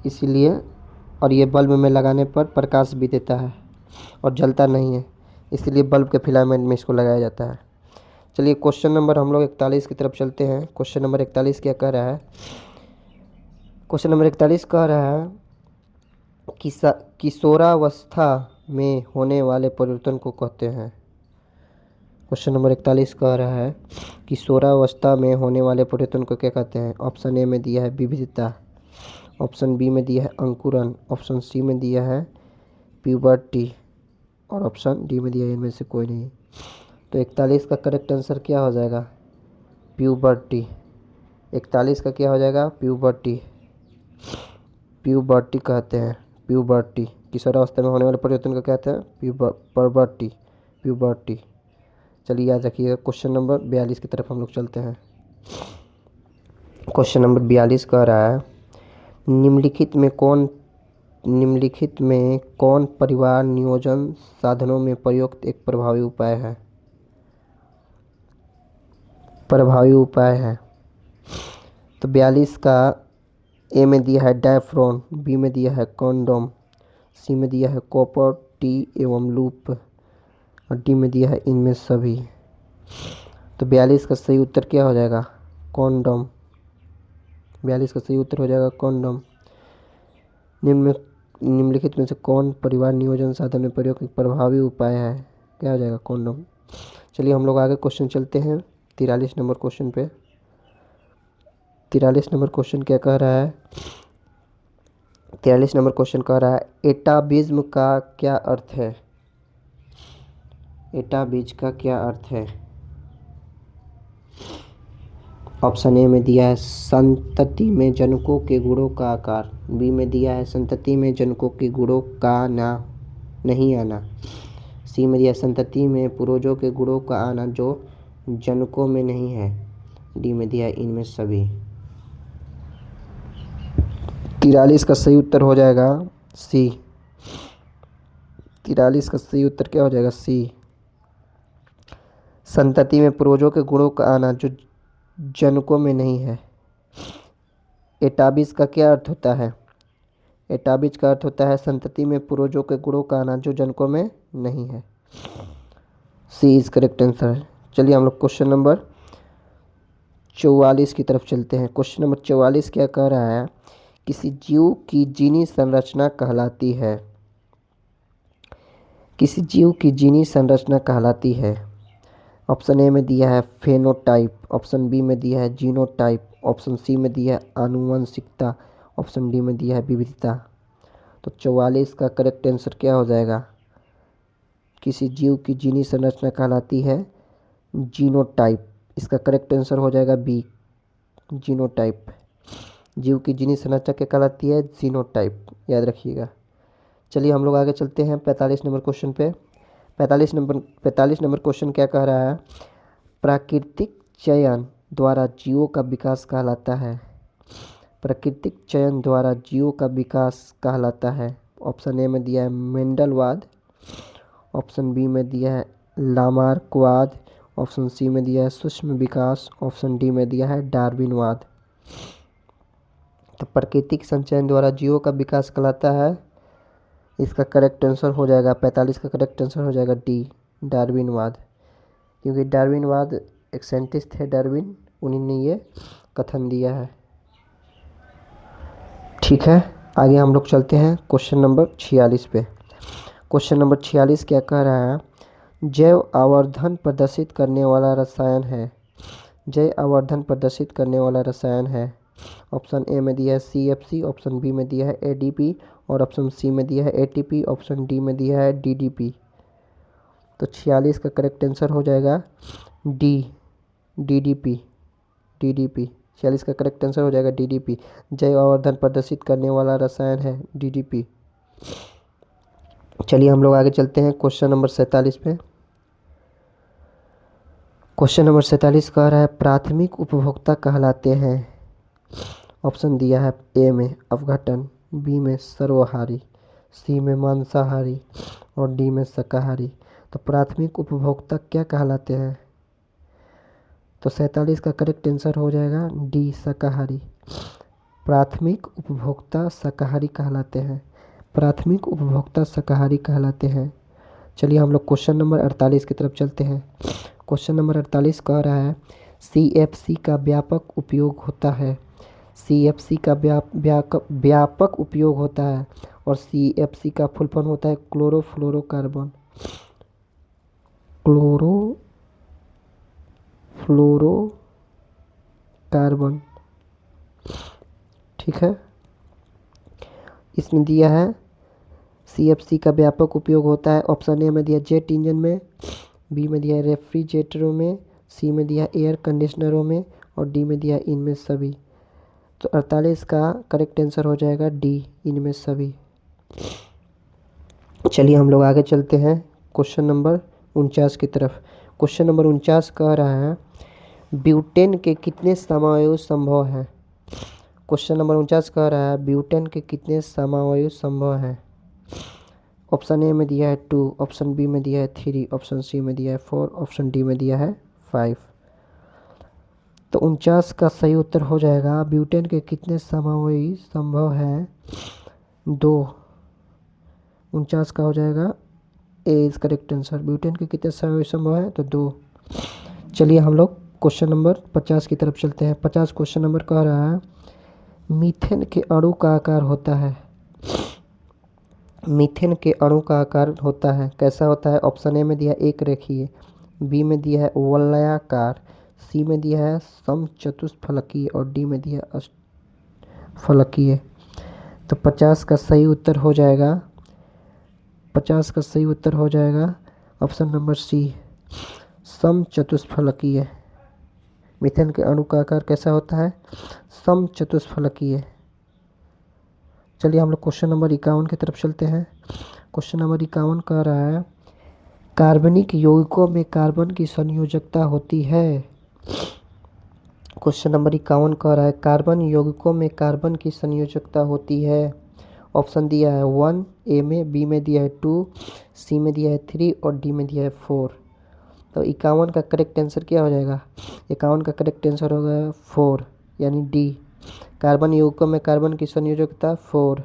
Speaker 1: इसीलिए, और ये बल्ब में लगाने पर प्रकाश भी देता है और जलता नहीं है, इसलिए बल्ब के फिलामेंट में इसको लगाया जाता है। चलिए क्वेश्चन नंबर हम लोग 41 की तरफ चलते हैं। क्वेश्चन नंबर 41 क्या कह रहा है? क्वेश्चन नंबर 41 कह रहा है किशोरावस्था में होने वाले परिवर्तन को कहते हैं। क्वेश्चन नंबर 41 कह रहा है किशोरावस्था में होने वाले परिवर्तन को क्या कहते हैं? ऑप्शन ए में दिया है विविधता, ऑप्शन बी में दिया है अंकुरन, ऑप्शन सी में दिया है प्यूबर्टी, और ऑप्शन डी में दिया है इनमें से कोई नहीं। तो 41 का करेक्ट आंसर क्या हो जाएगा? प्यूबर्टी। 41 का क्या हो जाएगा? प्यूबर्टी। प्यूबर्टी कहते हैं, प्यूबर्टी। किशोरावस्था में होने वाले परिवर्तन को कहते हैं प्यूबर्टी, प्यूबर्टी। चलिए याद रखिएगा। क्वेश्चन नंबर 42 की तरफ हम लोग चलते हैं। क्वेश्चन नंबर 42 कह रहा है निम्नलिखित में कौन परिवार नियोजन साधनों में प्रयुक्त एक प्रभावी उपाय है? प्रभावी उपाय है। तो 42 का ए में दिया है डायफ्रोन, बी में दिया है कॉन्डोम, सी में दिया है कॉपर टी एवं लूप, और डी में दिया है इनमें सभी। तो 42 का सही उत्तर क्या हो जाएगा? कॉन्डोम। 42 का सही उत्तर हो जाएगा कॉन्डोम। निम्नलिखित में से कौन परिवार नियोजन साधन में प्रयोग एक प्रभावी उपाय है? क्या हो जाएगा? कॉन्डोम। चलिए हम लोग आगे क्वेश्चन चलते हैं 43 नंबर क्वेश्चन पे। 43 नंबर क्वेश्चन क्या कह रहा है? 43 नंबर क्वेश्चन कह रहा है एटाबिज्म का क्या अर्थ है? एटाबीज का क्या अर्थ है? ऑप्शन ए में दिया है संतति में जनकों के गुणों का आकार, बी में दिया है संतति में जनकों के गुणों का नहीं आना, सी में दिया है संतति में पूर्वजों के गुणों का आना जो जनकों में नहीं है। डी में दिया है इनमें सभी। 43 का सही उत्तर हो जाएगा सी। 43 का सही उत्तर क्या हो जाएगा? सी। संतति में पूर्वजों के गुणों का आना जो जनकों में नहीं है। 28 का क्या अर्थ होता है? 28 का अर्थ होता है संतति में पूर्वजों के गुणों का आना जो जनकों में नहीं है। सी इज करेक्ट आंसर। चलिए हम लोग क्वेश्चन नंबर 44 की तरफ चलते हैं। क्वेश्चन नंबर 44 क्या कह रहा है? किसी जीव की जीनी संरचना कहलाती है। किसी जीव की जीनी संरचना कहलाती है। ऑप्शन ए में दिया है फेनोटाइप, ऑप्शन बी में दिया है जीनोटाइप, ऑप्शन सी में दिया है आनुवंशिकता, ऑप्शन डी में दिया है विविधता। तो 44 का करेक्ट आंसर क्या हो जाएगा? किसी जीव की जीनी संरचना कहलाती है जीनोटाइप। इसका करेक्ट आंसर हो जाएगा बी, जीनोटाइप। जीव की जीनी संरचना क्या कहलाती है? जीनोटाइप, याद रखिएगा। चलिए हम लोग आगे चलते हैं 45 नंबर क्वेश्चन पे। 45 नंबर क्वेश्चन क्या कह रहा है? प्राकृतिक चयन द्वारा जीवों का विकास कहलाता है। प्राकृतिक चयन द्वारा जीवों का विकास कहलाता है। ऑप्शन ए में दिया है मेंडलवाद, ऑप्शन बी में दिया है लामार्कवाद, ऑप्शन सी में दिया है सूक्ष्म विकास, ऑप्शन डी में दिया है डार्विनवाद। तो प्राकृतिक संचयन द्वारा जीवों का विकास कहलाता है। इसका करेक्ट आंसर हो जाएगा 45 का करेक्ट आंसर हो जाएगा डी, डार्विनवाद। क्योंकि डार्विनवाद एक साइंटिस्ट थे डार्विन, उन्हीं ने ये कथन दिया है। ठीक है, आगे हम लोग चलते हैं क्वेश्चन नंबर 46 पे। क्वेश्चन नंबर 46 क्या कह रहा है? जैव आवर्धन प्रदर्शित करने वाला रसायन है। जैव आवर्धन प्रदर्शित करने वाला रसायन है। ऑप्शन ए में दिया है CFC, ऑप्शन बी में दिया है ADP और ऑप्शन सी में दिया है ATP, ऑप्शन डी में दिया है DDP। तो 46 का करेक्ट आंसर हो जाएगा डी, DDP। 46 का करेक्ट आंसर हो जाएगा DDP। जैव आवर्धन प्रदर्शित करने वाला रसायन है DDP। चलिए हम लोग आगे चलते हैं क्वेश्चन नंबर 47 पे। क्वेश्चन नंबर 47 कह रहा है प्राथमिक उपभोक्ता कहलाते हैं। ऑप्शन दिया है ए में अपघटन, बी में सर्वहारी, सी में मांसाहारी और डी में शाकाहारी। तो प्राथमिक उपभोक्ता क्या कहलाते हैं? तो 47 का करेक्ट आंसर हो जाएगा डी, शाकाहारी। प्राथमिक उपभोक्ता शाकाहारी कहलाते हैं। प्राथमिक उपभोक्ता शाकाहारी कहलाते हैं। चलिए हम लोग क्वेश्चन नंबर 48 की तरफ चलते हैं। क्वेश्चन नंबर 48 कह रहा है CFC का व्यापक उपयोग होता है। CFC का व्यापक उपयोग होता है और CFC का फुल फॉर्म होता है क्लोरोफ्लोरोकार्बन। क्लोरोफ्लोरोकार्बन, ठीक है। इसमें दिया है CFC का व्यापक उपयोग होता है। ऑप्शन ए में दिया जेट इंजन में, बी में दिया रेफ्रिजरेटरों में, सी में दिया एयर कंडीशनरों में और डी में दिया इनमें सभी। तो 48 का करेक्ट आंसर हो जाएगा डी, इनमें सभी। चलिए हम लोग आगे चलते हैं क्वेश्चन नंबर 49 की तरफ। क्वेश्चन नंबर 49 कह रहा है ब्यूटेन के कितने समावयव संभव हैं। क्वेश्चन नंबर 49 कह रहा है ब्यूटेन के कितने समावयव संभव हैं। ऑप्शन ए में दिया है 2, ऑप्शन बी में दिया है 3, ऑप्शन सी में दिया है 4, ऑप्शन डी में दिया है 5। तो 49 का सही उत्तर हो जाएगा ब्यूटेन के कितने समावयव संभव है? 2। 49 का हो जाएगा ए इज करेक्ट आंसर। ब्यूटेन के कितने समावयव संभव है? तो 2। चलिए हम लोग क्वेश्चन नंबर 50 की तरफ चलते हैं। 50 क्वेश्चन नंबर कह रहा है मीथेन के अणु का आकार होता है। मीथेन के अणु का आकार होता है, कैसा होता है? ऑप्शन ए में दिया एक रेखीय, बी में दिया है वलयाकार, सी में दिया है समचतुष्फलकीय और डी में दिया है अष्टफलकीय। तो 50 का सही उत्तर हो जाएगा 50 का सही उत्तर हो जाएगा ऑप्शन नंबर सी, समचतुष्फलकीय। मीथेन के अणु का आकार कैसा होता है? समचतुष्फलकीय। चलिए हम लोग क्वेश्चन नंबर 51 की तरफ चलते हैं। क्वेश्चन नंबर 51 कह रहा है कार्बनिक यौगिकों में कार्बन की संयोजकता होती है। क्वेश्चन नंबर 51 कह रहा है कार्बन यौगिकों में कार्बन की संयोजकता होती है। ऑप्शन दिया है 1 ए में, बी में दिया है 2, सी में दिया है 3 और डी में दिया है 4। तो 51 का करेक्ट आंसर क्या हो जाएगा? 51 का करेक्ट आंसर होगा 4 यानी डी। कार्बन यौगिकों में कार्बन की संयोजकता 4।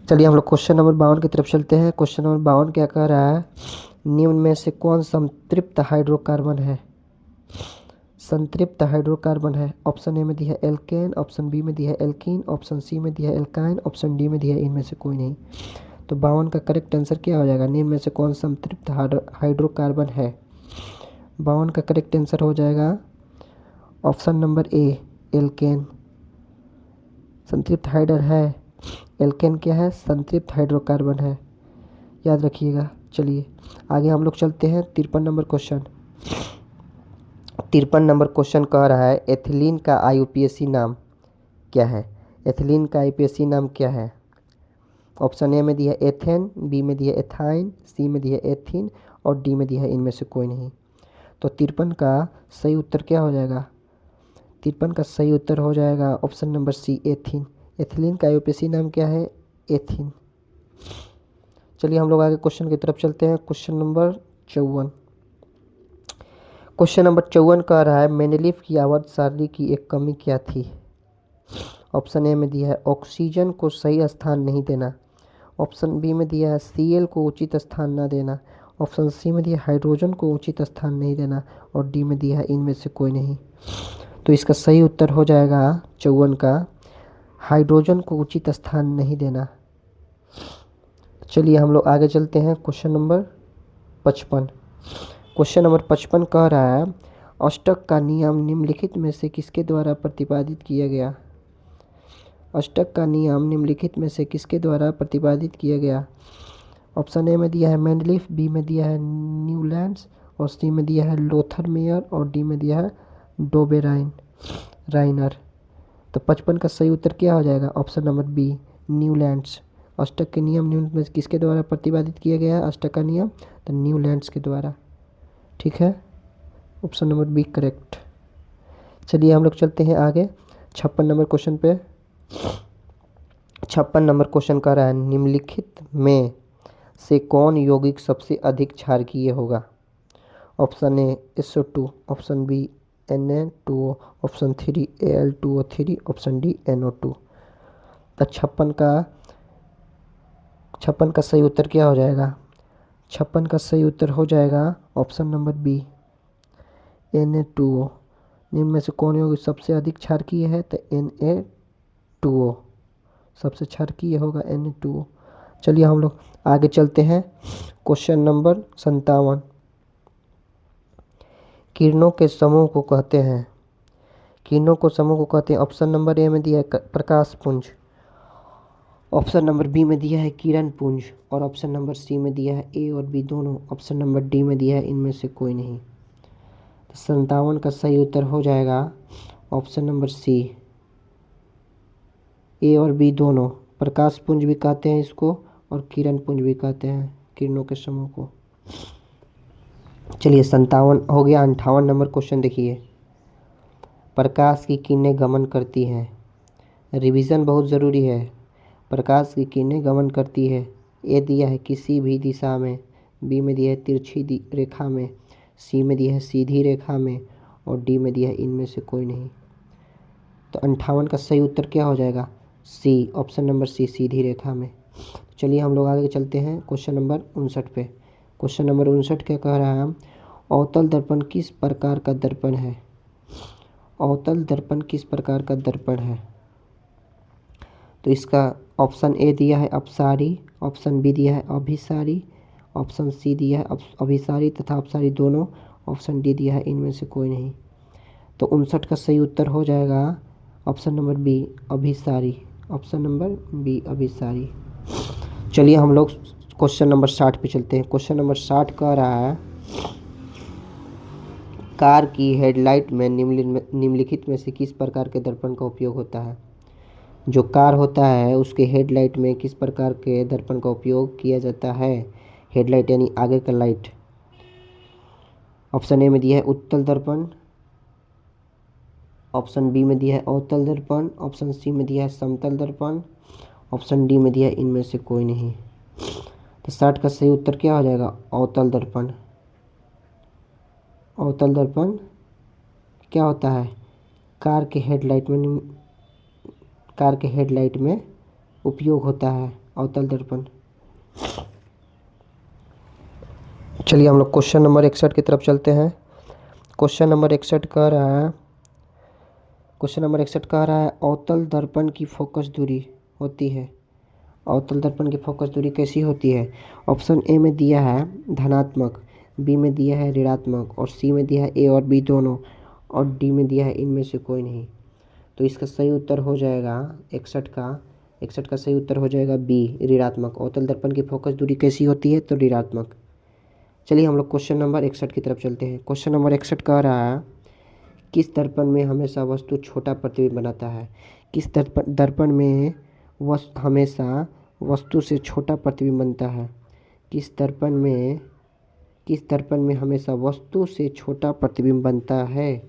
Speaker 1: चलिए हम लोग क्वेश्चन नंबर 52 की तरफ चलते हैं। क्वेश्चन नंबर 52 क्या कह रहा है? निम्न में से कौन संतृप्त हाइड्रोकार्बन है? संतृप्त हाइड्रोकार्बन है। ऑप्शन ए में दिया है एल्केन, ऑप्शन बी में दिया है एल्कीन, ऑप्शन सी में दिया है एल्काइन, ऑप्शन डी में दिया है इनमें से कोई नहीं। तो 52 का करेक्ट आंसर क्या हो जाएगा? निम्न में से कौन संतृप्त हाइड्रोकार्बन है? 52 का करेक्ट आंसर हो जाएगा ऑप्शन नंबर ए एल्केन। संतृप्त हाइड्र है, एल्केन क्या है? संतृप्त हाइड्रोकार्बन है, याद रखिएगा। चलिए आगे हम लोग चलते हैं 53 नंबर क्वेश्चन। 53 नंबर क्वेश्चन कह रहा है एथिलीन का आईयूपीएसी नाम क्या है? एथिलीन का आईयूपीएसी नाम क्या है? ऑप्शन ए में दिया है एथेन, बी में दिया है एथाइन, सी में दिया है एथीन और डी में दिया है इनमें से कोई नहीं। तो 53 का सही उत्तर क्या हो जाएगा? 53 का सही उत्तर हो जाएगा option number C ethene. Ethylene का आईयूपीएसी नाम क्या है? एथीन। चलिए हम लोग आगे क्वेश्चन की तरफ चलते हैं। Question number 54। क्वेश्चन नंबर 54 कह रहा है मेंडेलीव की आवर्त सारणी की एक कमी क्या थी? ऑप्शन ए में दिया है ऑक्सीजन को सही स्थान नहीं देना, ऑप्शन बी में दिया है Cl को उचित स्थान न देना, ऑप्शन सी में दिया है हाइड्रोजन को उचित स्थान नहीं देना और डी में दिया है इनमें से कोई नहीं। तो इसका सही उत्तर हो जाएगा 54 का हाइड्रोजन को उचित स्थान नहीं देना। चलिए हम लोग आगे चलते हैं। Question number 55। क्वेश्चन नंबर 55 कह रहा है अष्टक का नियम निम्नलिखित में से किसके द्वारा प्रतिपादित किया गया? अष्टक का नियम निम्नलिखित में से किसके द्वारा प्रतिपादित किया गया? ऑप्शन ए में दिया है मेंडलीव, बी में दिया है न्यूलैंड्स और सी में दिया है लोथर मेयर और डी में दिया है डोबेराइन राइनर। तो 55 का सही उत्तर क्या हो जाएगा? Option number B Newlands. अष्टक के नियम निम्न में किसके द्वारा प्रतिपादित किया गया है? अष्टक का नियम तो न्यूलैंड्स के द्वारा। ठीक है, ऑप्शन नंबर बी करेक्ट। चलिए हम लोग चलते हैं आगे 56 नंबर क्वेश्चन पे। 56 नंबर क्वेश्चन कह रहा है निम्नलिखित में से कौन यौगिक सबसे अधिक क्षारकीय होगा? Option A SO2, option B Na2O, option 3 Al2O3, option D NO2। तो 56 का सही उत्तर क्या हो जाएगा? 56 का सही उत्तर हो जाएगा ऑप्शन नंबर बी Na2O। निम्न में से कौन यौगिक सबसे अधिक क्षारकीय है? तो Na2O सबसे क्षारकीय होगा Na2O। चलिए हम लोग आगे चलते हैं। Question number 57। किरणों के समूह को कहते हैं, किरणों को समूह को कहते हैं। ऑप्शन नंबर ए में दिया है प्रकाश पुंज, ऑप्शन नंबर बी में दिया है किरण पुंज और ऑप्शन नंबर सी में दिया है ए और बी दोनों, ऑप्शन नंबर डी में दिया है इनमें से कोई नहीं। तो 57 का सही उत्तर हो जाएगा ऑप्शन नंबर सी ए और बी दोनों। प्रकाश पुंज भी कहते हैं इसको और किरण पुंज भी कहते हैं किरणों के समूह को। चलिए 57 हो गया। 58 नंबर क्वेश्चन देखिए प्रकाश की किरणें गमन करती हैं, रिवीजन बहुत ज़रूरी है। प्रकाश की किरणें गमन करती है, ए दिया है किसी भी दिशा में, बी में दिया है तिरछी रेखा में, सी में दिया है सीधी रेखा में और डी में दिया है इनमें से कोई नहीं। तो 58 का सही उत्तर क्या हो जाएगा? सी, ऑप्शन नंबर सी सीधी रेखा में। चलिए हम लोग आगे चलते हैं क्वेश्चन नंबर 59 पे। क्वेश्चन नंबर 59 क्या कह रहा है अवतल दर्पण किस प्रकार का दर्पण है? अवतल दर्पण किस प्रकार का दर्पण है? तो इसका ऑप्शन ए दिया है अपसारी, ऑप्शन बी दिया है अभिसारी, ऑप्शन सी दिया है अभिसारी तथा अपसारी दोनों, ऑप्शन डी दिया है इनमें से कोई नहीं। तो 59 का सही उत्तर हो जाएगा ऑप्शन नंबर बी अभिसारी, ऑप्शन नंबर बी अभिसारी। चलिए हम लोग क्वेश्चन नंबर 60 पे चलते हैं। क्वेश्चन नंबर 60 कह रहा है कार की हेडलाइट में निम्नलिखित में से किस प्रकार के दर्पण का उपयोग होता है? जो कार होता है उसके हेडलाइट में किस प्रकार के दर्पण का उपयोग किया जाता है? हेडलाइट यानी आगे का लाइट। ऑप्शन ए में दिया है उत्तल दर्पण, ऑप्शन बी में दिया है अवतल दर्पण, ऑप्शन सी में दिया है समतल दर्पण, ऑप्शन डी में दिया है इनमें से कोई नहीं। तो 60 का सही उत्तर क्या हो जाएगा? अवतल दर्पण। अवतल दर्पण क्या होता है? कार के हेडलाइट में उपयोग होता है अवतल दर्पण। चलिए हम लोग क्वेश्चन नंबर 61 की तरफ चलते हैं। क्वेश्चन नंबर 61 कह रहा है अवतल दर्पण की फोकस दूरी होती है। अवतल दर्पण की फोकस दूरी कैसी होती है? ऑप्शन ए में दिया है धनात्मक, बी में दिया है ऋणात्मक और सी में दिया है ए और बी दोनों और डी में दिया है इनमें से कोई नहीं। तो इसका सही उत्तर हो जाएगा 61 का सही उत्तर हो जाएगा बी, ऋणात्मक। अवतल दर्पण की फोकस दूरी कैसी होती है? तो ऋणात्मक। चलिए हम लोग क्वेश्चन नंबर 61 की तरफ चलते हैं। क्वेश्चन नंबर 61 कह रहा है किस दर्पण में हमेशा वस्तु छोटा प्रतिबिंब बनाता है? किस दर्पण में हमेशा वस्तु से छोटा प्रतिबिंब बनता है? किस दर्पण में हमेशा वस्तु से छोटा प्रतिबिंब बनता है?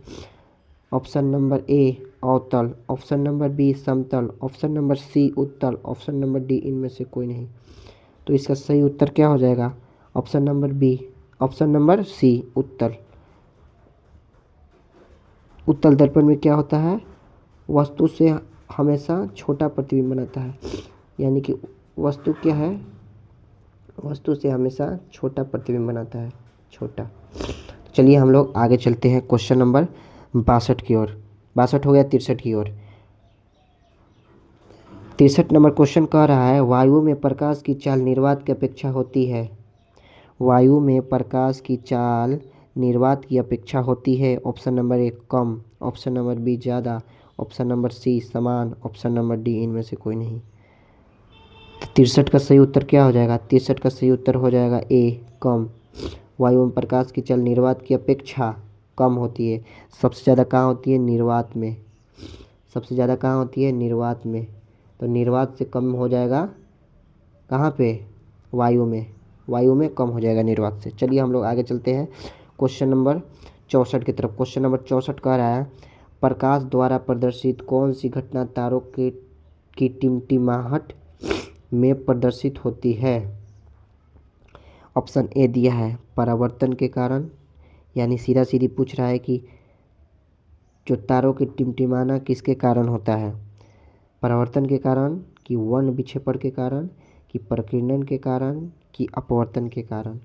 Speaker 1: ऑप्शन नंबर ए अवतल, ऑप्शन नंबर बी समतल, ऑप्शन नंबर सी उत्तल, ऑप्शन नंबर डी इनमें से कोई नहीं। तो इसका सही उत्तर क्या हो जाएगा? ऑप्शन नंबर सी उत्तल। उत्तल दर्पण में क्या होता है? वस्तु से हमेशा छोटा प्रतिबिंब बनाता है, यानी कि वस्तु क्या है? वस्तु से हमेशा छोटा प्रतिबिंब बनाता है, छोटा। चलिए हम लोग आगे चलते हैं क्वेश्चन नंबर 62 की ओर। 62 हो गया, 63 की ओर। 63 नंबर क्वेश्चन कह रहा है वायु में प्रकाश की चाल निर्वात की अपेक्षा होती है। वायु में प्रकाश की चाल निर्वात की अपेक्षा होती है। ऑप्शन नंबर ए कम, ऑप्शन नंबर बी ज़्यादा, ऑप्शन नंबर सी समान, ऑप्शन नंबर डी इनमें से कोई नहीं। 63 का सही उत्तर क्या हो जाएगा? 63 का सही उत्तर हो जाएगा ए कम। वायु में प्रकाश की चाल निर्वात की अपेक्षा कम होती है। सबसे ज़्यादा कहाँ होती है? निर्वात में। सबसे ज़्यादा कहाँ होती है? निर्वात में। तो निर्वात से कम हो जाएगा कहाँ पे? वायु में। वायु में कम हो जाएगा निर्वात से। चलिए हम लोग आगे चलते हैं क्वेश्चन नंबर 64 की तरफ। क्वेश्चन नंबर 64 कह रहा है प्रकाश द्वारा प्रदर्शित कौन सी घटना तारों की टिमटिमाहट में प्रदर्शित होती है? ऑप्शन ए दिया है परावर्तन के कारण, यानी सीधा सीधी पूछ रहा है कि जो तारों की टिमटिमाना किसके कारण होता है? परावर्तन के कारण, कि वर्ण विक्षेपण के कारण, कि प्रकीर्णन के कारण, कि अपवर्तन के कारण।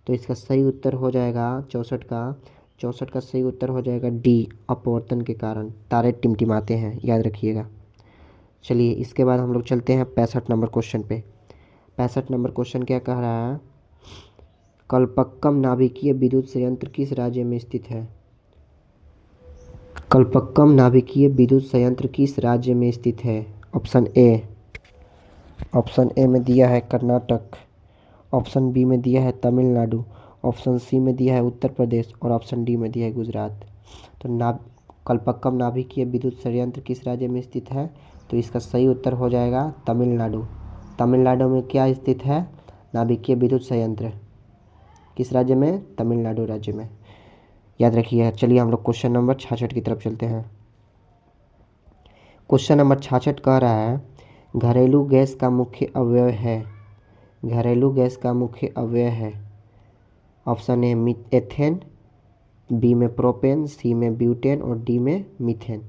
Speaker 1: तो इसका सही उत्तर हो जाएगा 64 का सही उत्तर हो जाएगा डी, अपवर्तन के कारण तारे टिमटिमाते हैं, याद रखिएगा। चलिए इसके बाद हम लोग चलते हैं 65 नंबर क्वेश्चन पे। 65 नंबर क्वेश्चन क्या कह रहा है कल्पक्कम नाभिकीय विद्युत संयंत्र किस राज्य में स्थित है? कल्पक्कम नाभिकीय विद्युत संयंत्र किस राज्य में स्थित है? ऑप्शन ए में दिया है कर्नाटक, ऑप्शन बी में दिया है तमिलनाडु, ऑप्शन सी में दिया है उत्तर प्रदेश और ऑप्शन डी में दिया है गुजरात। तो कल्पक्कम नाभिकीय विद्युत संयंत्र किस राज्य में स्थित है? तो इसका सही उत्तर हो जाएगा तमिलनाडु। तमिलनाडु में क्या स्थित है? नाभिकीय विद्युत संयंत्र किस राज्य में? तमिलनाडु राज्य में, याद रखिए। चलिए हम लोग क्वेश्चन नंबर 66 की तरफ चलते हैं। क्वेश्चन नंबर 66 कह रहा है घरेलू गैस का मुख्य अवयव है। घरेलू गैस का मुख्य अवयव है। ऑप्शन ए एथेन, बी में प्रोपेन, सी में ब्यूटेन और डी में मीथेन।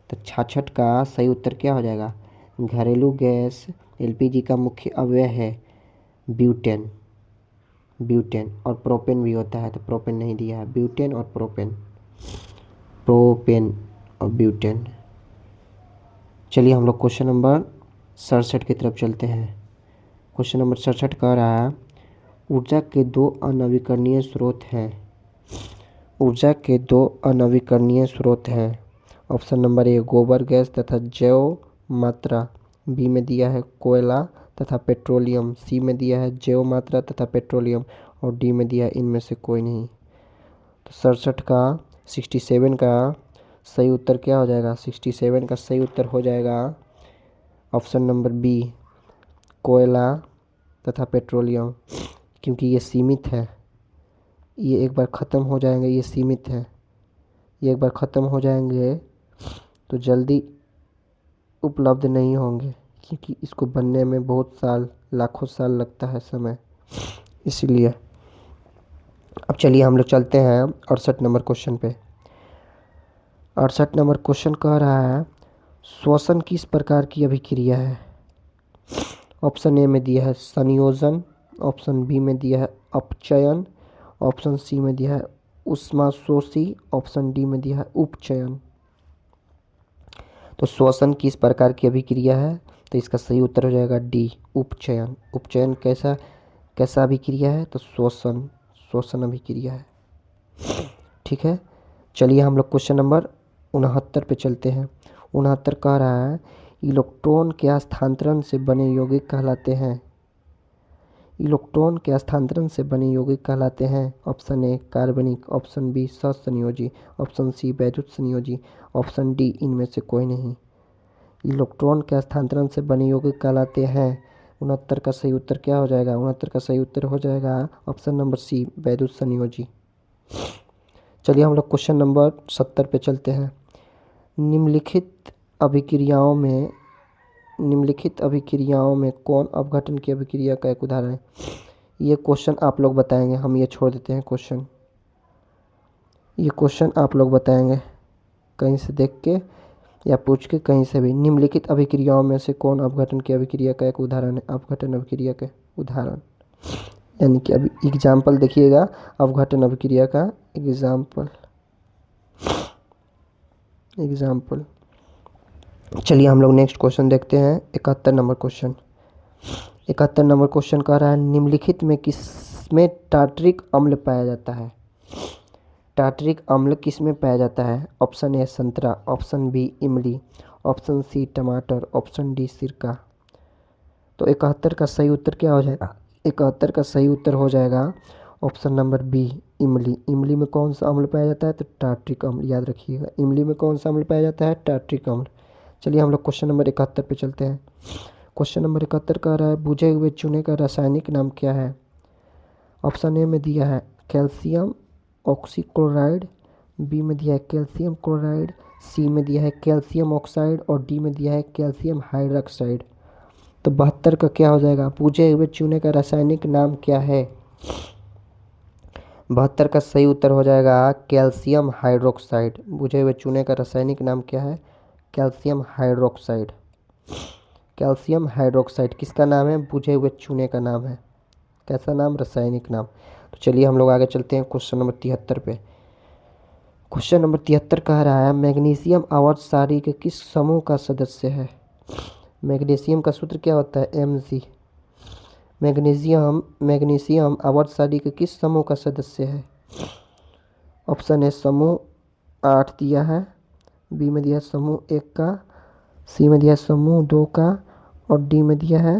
Speaker 1: तो 66 का सही उत्तर क्या हो जाएगा? घरेलू गैस एलपीजी का मुख्य अवयव है ब्यूटेन। ब्यूटेन और प्रोपेन भी होता है, तो प्रोपेन नहीं दिया है। ब्यूटेन और प्रोपेन और ब्यूटेन। चलिए हम लोग क्वेश्चन नंबर 67 की तरफ चलते हैं। क्वेश्चन नंबर 67 कह रहा है ऊर्जा के दो अनवीकरणीय स्रोत हैं। ऊर्जा के दो अनवीकरणीय स्रोत हैं। ऑप्शन नंबर ए गोबर गैस तथा जैव मात्रा, बी में दिया है कोयला तथा पेट्रोलियम, सी में दिया है जैव मात्रा तथा पेट्रोलियम और डी में दिया है इनमें से कोई नहीं। तो 67 का सही उत्तर क्या हो जाएगा? 67 का सही उत्तर हो जाएगा ऑप्शन नंबर बी कोयला तथा पेट्रोलियम, क्योंकि ये सीमित है, ये एक बार ख़त्म हो जाएंगे, ये सीमित है, ये एक बार ख़त्म हो जाएंगे तो जल्दी उपलब्ध नहीं होंगे, क्योंकि इसको बनने में बहुत साल, लाखों साल लगता है समय, इसलिए। अब चलिए हम लोग चलते हैं 68 नंबर क्वेश्चन पे। 68 नंबर क्वेश्चन कह रहा है श्वसन किस प्रकार की अभिक्रिया है। ऑप्शन ए में दिया है संयोजन, ऑप्शन बी में दिया है अपचयन, ऑप्शन सी में दिया है ऊष्माशोषी, ऑप्शन डी में दिया है उपचयन। तो श्वसन किस प्रकार की अभिक्रिया है, तो इसका सही उत्तर हो जाएगा डी उपचयन। उपचयन कैसा कैसा अभिक्रिया है, तो श्वसन अभिक्रिया है। ठीक है, चलिए हम लोग क्वेश्चन नंबर 69 पे चलते हैं। 69 कह रहा है इलेक्ट्रॉन के हस्तांतरण से बने यौगिक कहलाते हैं। इलेक्ट्रॉन के हस्तांतरण से बने यौगिक कहलाते हैं। ऑप्शन ए कार्बनिक, ऑप्शन बी सहसंयोजी, ऑप्शन सी वैद्युत संयोजी, ऑप्शन डी इनमें से कोई नहीं। इलेक्ट्रॉन के हस्तांतरण से बने यौगिक कहलाते हैं। 69 का सही उत्तर क्या हो जाएगा, 69 का सही उत्तर हो जाएगा ऑप्शन नंबर सी वैद्युत संयोजी। चलिए हम लोग क्वेश्चन नंबर 70 पे चलते हैं। निम्नलिखित अभिक्रियाओं में कौन अपघटन की अभिक्रिया का एक उदाहरण है। ये क्वेश्चन आप लोग बताएंगे, हम ये छोड़ देते हैं क्वेश्चन, ये क्वेश्चन आप लोग बताएंगे कहीं से देख के या पूछ के कहीं से भी। निम्नलिखित अभिक्रियाओं में से कौन अपघटन की अभिक्रिया का एक उदाहरण है। अपघटन अभिक्रिया के उदाहरण, यानी कि अभी एग्जाम्पल देखिएगा, अपघटन अभिक्रिया का एग्जाम्पल। चलिए हम लोग नेक्स्ट क्वेश्चन देखते हैं। 71 नंबर क्वेश्चन। 71 नंबर क्वेश्चन कह रहा है निम्नलिखित में किसमें टार्ट्रिक अम्ल पाया जाता है। टार्ट्रिक अम्ल किसमें पाया जाता है। ऑप्शन ए संतरा, ऑप्शन बी इमली, ऑप्शन सी टमाटर, ऑप्शन डी सिरका। तो 71 का सही उत्तर क्या हो जाएगा, 71 का सही उत्तर हो जाएगा ऑप्शन नंबर बी इमली। इमली में कौन सा अम्ल पाया जाता है, तो टार्ट्रिक अम्ल, याद रखिएगा इमली में कौन सा अम्ल पाया जाता है, टार्ट्रिक अम्ल। चलिए हम लोग क्वेश्चन नंबर 71 पे चलते हैं। क्वेश्चन नंबर 71 कह रहा है बुझे हुए चूने का रासायनिक नाम क्या है। ऑप्शन ए में दिया है कैल्शियम ऑक्सीक्लोराइड, बी में दिया है कैल्शियम क्लोराइड, सी में दिया है कैल्शियम ऑक्साइड और डी में दिया है कैल्शियम हाइड्रोक्साइड। तो 72 का क्या हो जाएगा, बुझे हुए चूने का रासायनिक नाम क्या है। 72 का सही उत्तर हो जाएगा कैल्शियम हाइड्रोक्साइड। बुझे हुए चूने का रासायनिक नाम क्या है, कैल्शियम हाइड्रोक्साइड। कैल्शियम हाइड्रोक्साइड किसका नाम है, बुझे हुए चूने का नाम है। कैसा नाम, रासायनिक नाम। तो चलिए हम लोग आगे चलते हैं क्वेश्चन नंबर 73 पे। क्वेश्चन नंबर 73 कह रहा है मैग्नीशियम आवर्त सारणी के किस समूह का सदस्य है। मैग्नीशियम का सूत्र क्या होता है, Mg। मैग्नीशियम आवर्त सारणी के किस समूह का सदस्य है। ऑप्शन ए समूह 8 दिया है, बी में दिया है समूह 1 का, सी में दिया है समूह 2 का और डी में दिया है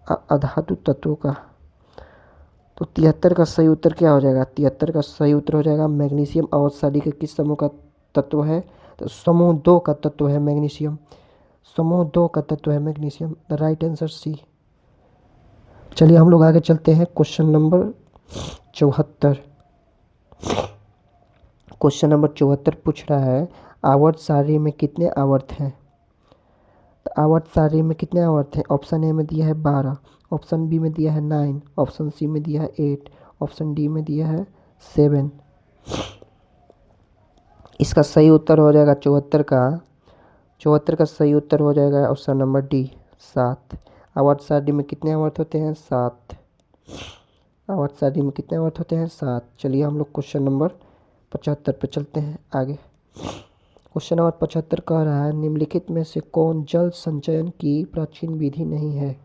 Speaker 1: अधातु तत्वों का। तो 73 का सही उत्तर क्या हो जाएगा, 73 का सही उत्तर हो जाएगा मैग्नीशियम आवर्त सारणी के किस समूह का तत्व है, तो समूह 2 का तत्व है मैग्नीशियम। समूह 2 का तत्व है magnesium, the right answer C. चलिए हम लोग आगे चलते हैं क्वेश्चन नंबर 74। क्वेश्चन नंबर 74 पूछ रहा है आवर्त सारणी में कितने आवर्त हैं। तो आवर्त सारणी में कितने आवर्त हैं। ऑप्शन ए में दिया है 12, ऑप्शन बी में दिया है 9, ऑप्शन सी में दिया है 8, ऑप्शन डी में दिया है 7। इसका सही उत्तर हो जाएगा 74 का सही उत्तर हो जाएगा ऑप्शन नंबर डी 7। आवर्त सारणी में कितने आवर्त होते हैं, 7। आवर्त सारणी में कितने आवर्त होते हैं, 7। चलिए हम लोग क्वेश्चन नंबर 75 पे चलते हैं आगे। क्वेश्चन नंबर 75 कह रहा है निम्नलिखित में से कौन जल संचयन की प्राचीन विधि नहीं है।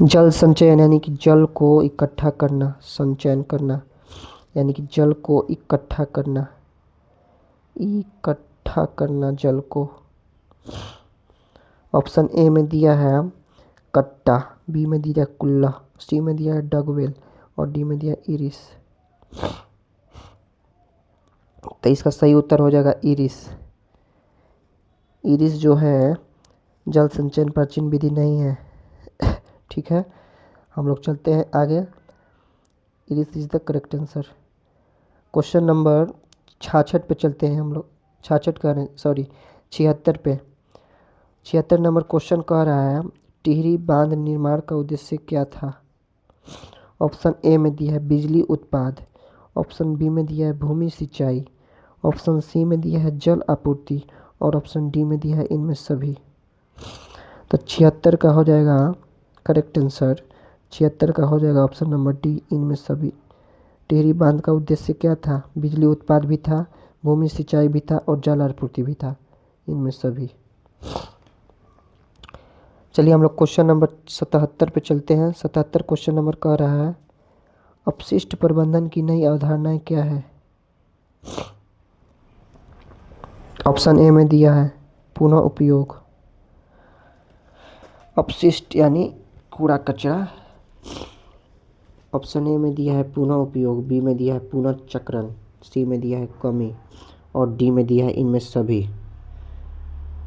Speaker 1: जल संचयन यानी कि जल को इकट्ठा करना, संचयन करना यानी कि जल को इकट्ठा करना जल को। ऑप्शन ए में दिया है कट्टा, बी में दिया है कुल्ला, सी में दिया है डगवेल और डी में दिया है इरिस। तो इसका सही उत्तर हो जाएगा इरिस। इरिस जो है जल संचयन प्राचीन विधि नहीं है। ठीक है, हम लोग चलते हैं आगे। Iris is the correct answer. Question number 66 पे चलते हैं हम लोग। 66 कह रहे हैं, सॉरी 76 पे। 76 नंबर क्वेश्चन कह रहा है टिहरी बांध निर्माण का उद्देश्य क्या था। ऑप्शन ए में दिया है बिजली उत्पाद, ऑप्शन बी में दिया है भूमि सिंचाई, ऑप्शन सी में दिया है जल आपूर्ति और ऑप्शन डी में दिया है इनमें सभी। तो 76 का हो जाएगा करेक्ट आंसर। 76 का हो जाएगा ऑप्शन नंबर डी, इनमें सभी। टिहरी बांध का उद्देश्य क्या था। बिजली उत्पाद भी था, भूमि सिंचाई भी था और जल आपूर्ति भी था, इनमें सभी। चलिए हम लोग क्वेश्चन नंबर 77 पे चलते हैं। 77 क्वेश्चन नंबर कह रहा है अपशिष्ट प्रबंधन की नई अवधारणाएं क्या है। ऑप्शन ए में दिया है पुनः उपयोग, अपशिष्ट यानी कूड़ा कचरा। ऑप्शन ए में दिया है पुनः उपयोग, बी में दिया है पुनर्चक्रण, सी में दिया है कमी और डी में दिया है इनमें सभी।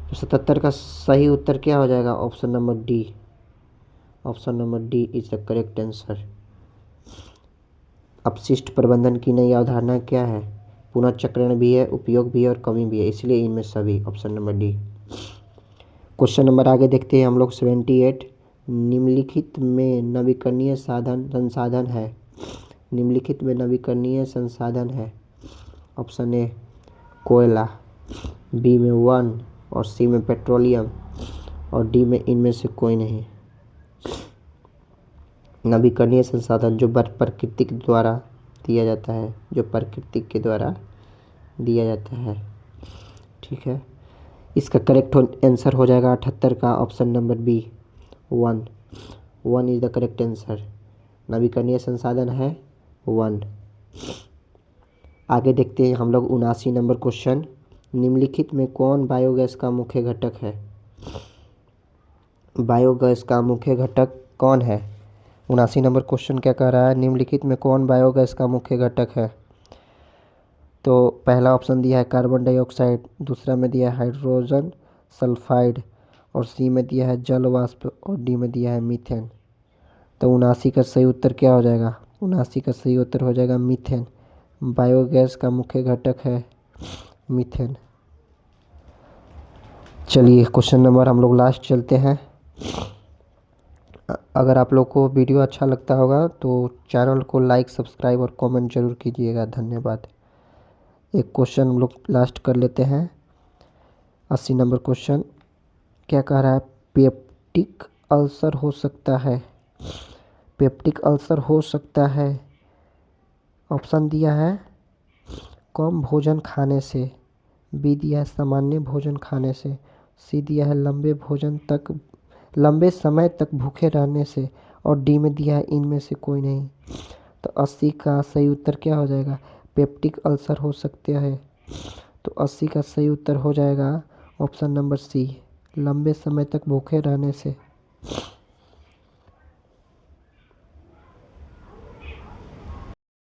Speaker 1: तो 77 का सही उत्तर क्या हो जाएगा। Option number D. Option number D is the correct answer. अपशिष्ट प्रबंधन की नई अवधारणा क्या है। पुनर्चक्रण भी है, उपयोग भी है और कमी भी है, इसलिए इनमें सभी। Option number D. Question number आगे देखते हैं हम लोग 78। निम्नलिखित में नवीकरणीय संसाधन है। निम्नलिखित में नवीकरणीय संसाधन है। ऑप्शन ए कोयला, बी में वन और सी में पेट्रोलियम और डी में इनमें से कोई नहीं। नवीकरणीय संसाधन जो प्रकृति के द्वारा दिया जाता है, जो प्रकृति के द्वारा दिया जाता है। ठीक है, इसका करेक्ट आंसर हो जाएगा 78 का option number B, one. One is the correct answer. नवीकरणीय संसाधन है वन। आगे देखते हैं हम लोग 79 नंबर क्वेश्चन। निम्नलिखित में कौन बायोगैस का मुख्य घटक है। बायोगैस का मुख्य घटक कौन है। 79 नंबर क्वेश्चन क्या कह रहा है निम्नलिखित में कौन बायोगैस का मुख्य घटक है। तो पहला ऑप्शन दिया है कार्बन डाइऑक्साइड, दूसरा में दिया है हाइड्रोजन सल्फाइड और सी में दिया है जल वाष्प और डी में दिया है मीथेन। तो 79 का सही उत्तर क्या हो जाएगा। 79 का सही उत्तर हो जाएगा मीथेन। बायोगैस का मुख्य घटक है मीथेन। चलिए क्वेश्चन नंबर हम लोग लास्ट चलते हैं। अगर आप लोग को वीडियो अच्छा लगता होगा तो चैनल को लाइक, सब्सक्राइब और कमेंट जरूर कीजिएगा। धन्यवाद। एक क्वेश्चन हम लोग लास्ट कर लेते हैं। 80 नंबर क्वेश्चन क्या कह रहा है पेप्टिक अल्सर हो सकता है। पेप्टिक अल्सर हो सकता है। ऑप्शन दिया है कम भोजन खाने से, बी दिया है सामान्य भोजन खाने से, सी दिया है लंबे समय तक भूखे रहने से और डी में दिया है इनमें से कोई नहीं। तो 80 का सही उत्तर क्या हो जाएगा। पेप्टिक अल्सर हो सकता है। तो 80 का सही उत्तर हो जाएगा ऑप्शन नंबर सी, लंबे समय तक भूखे रहने से।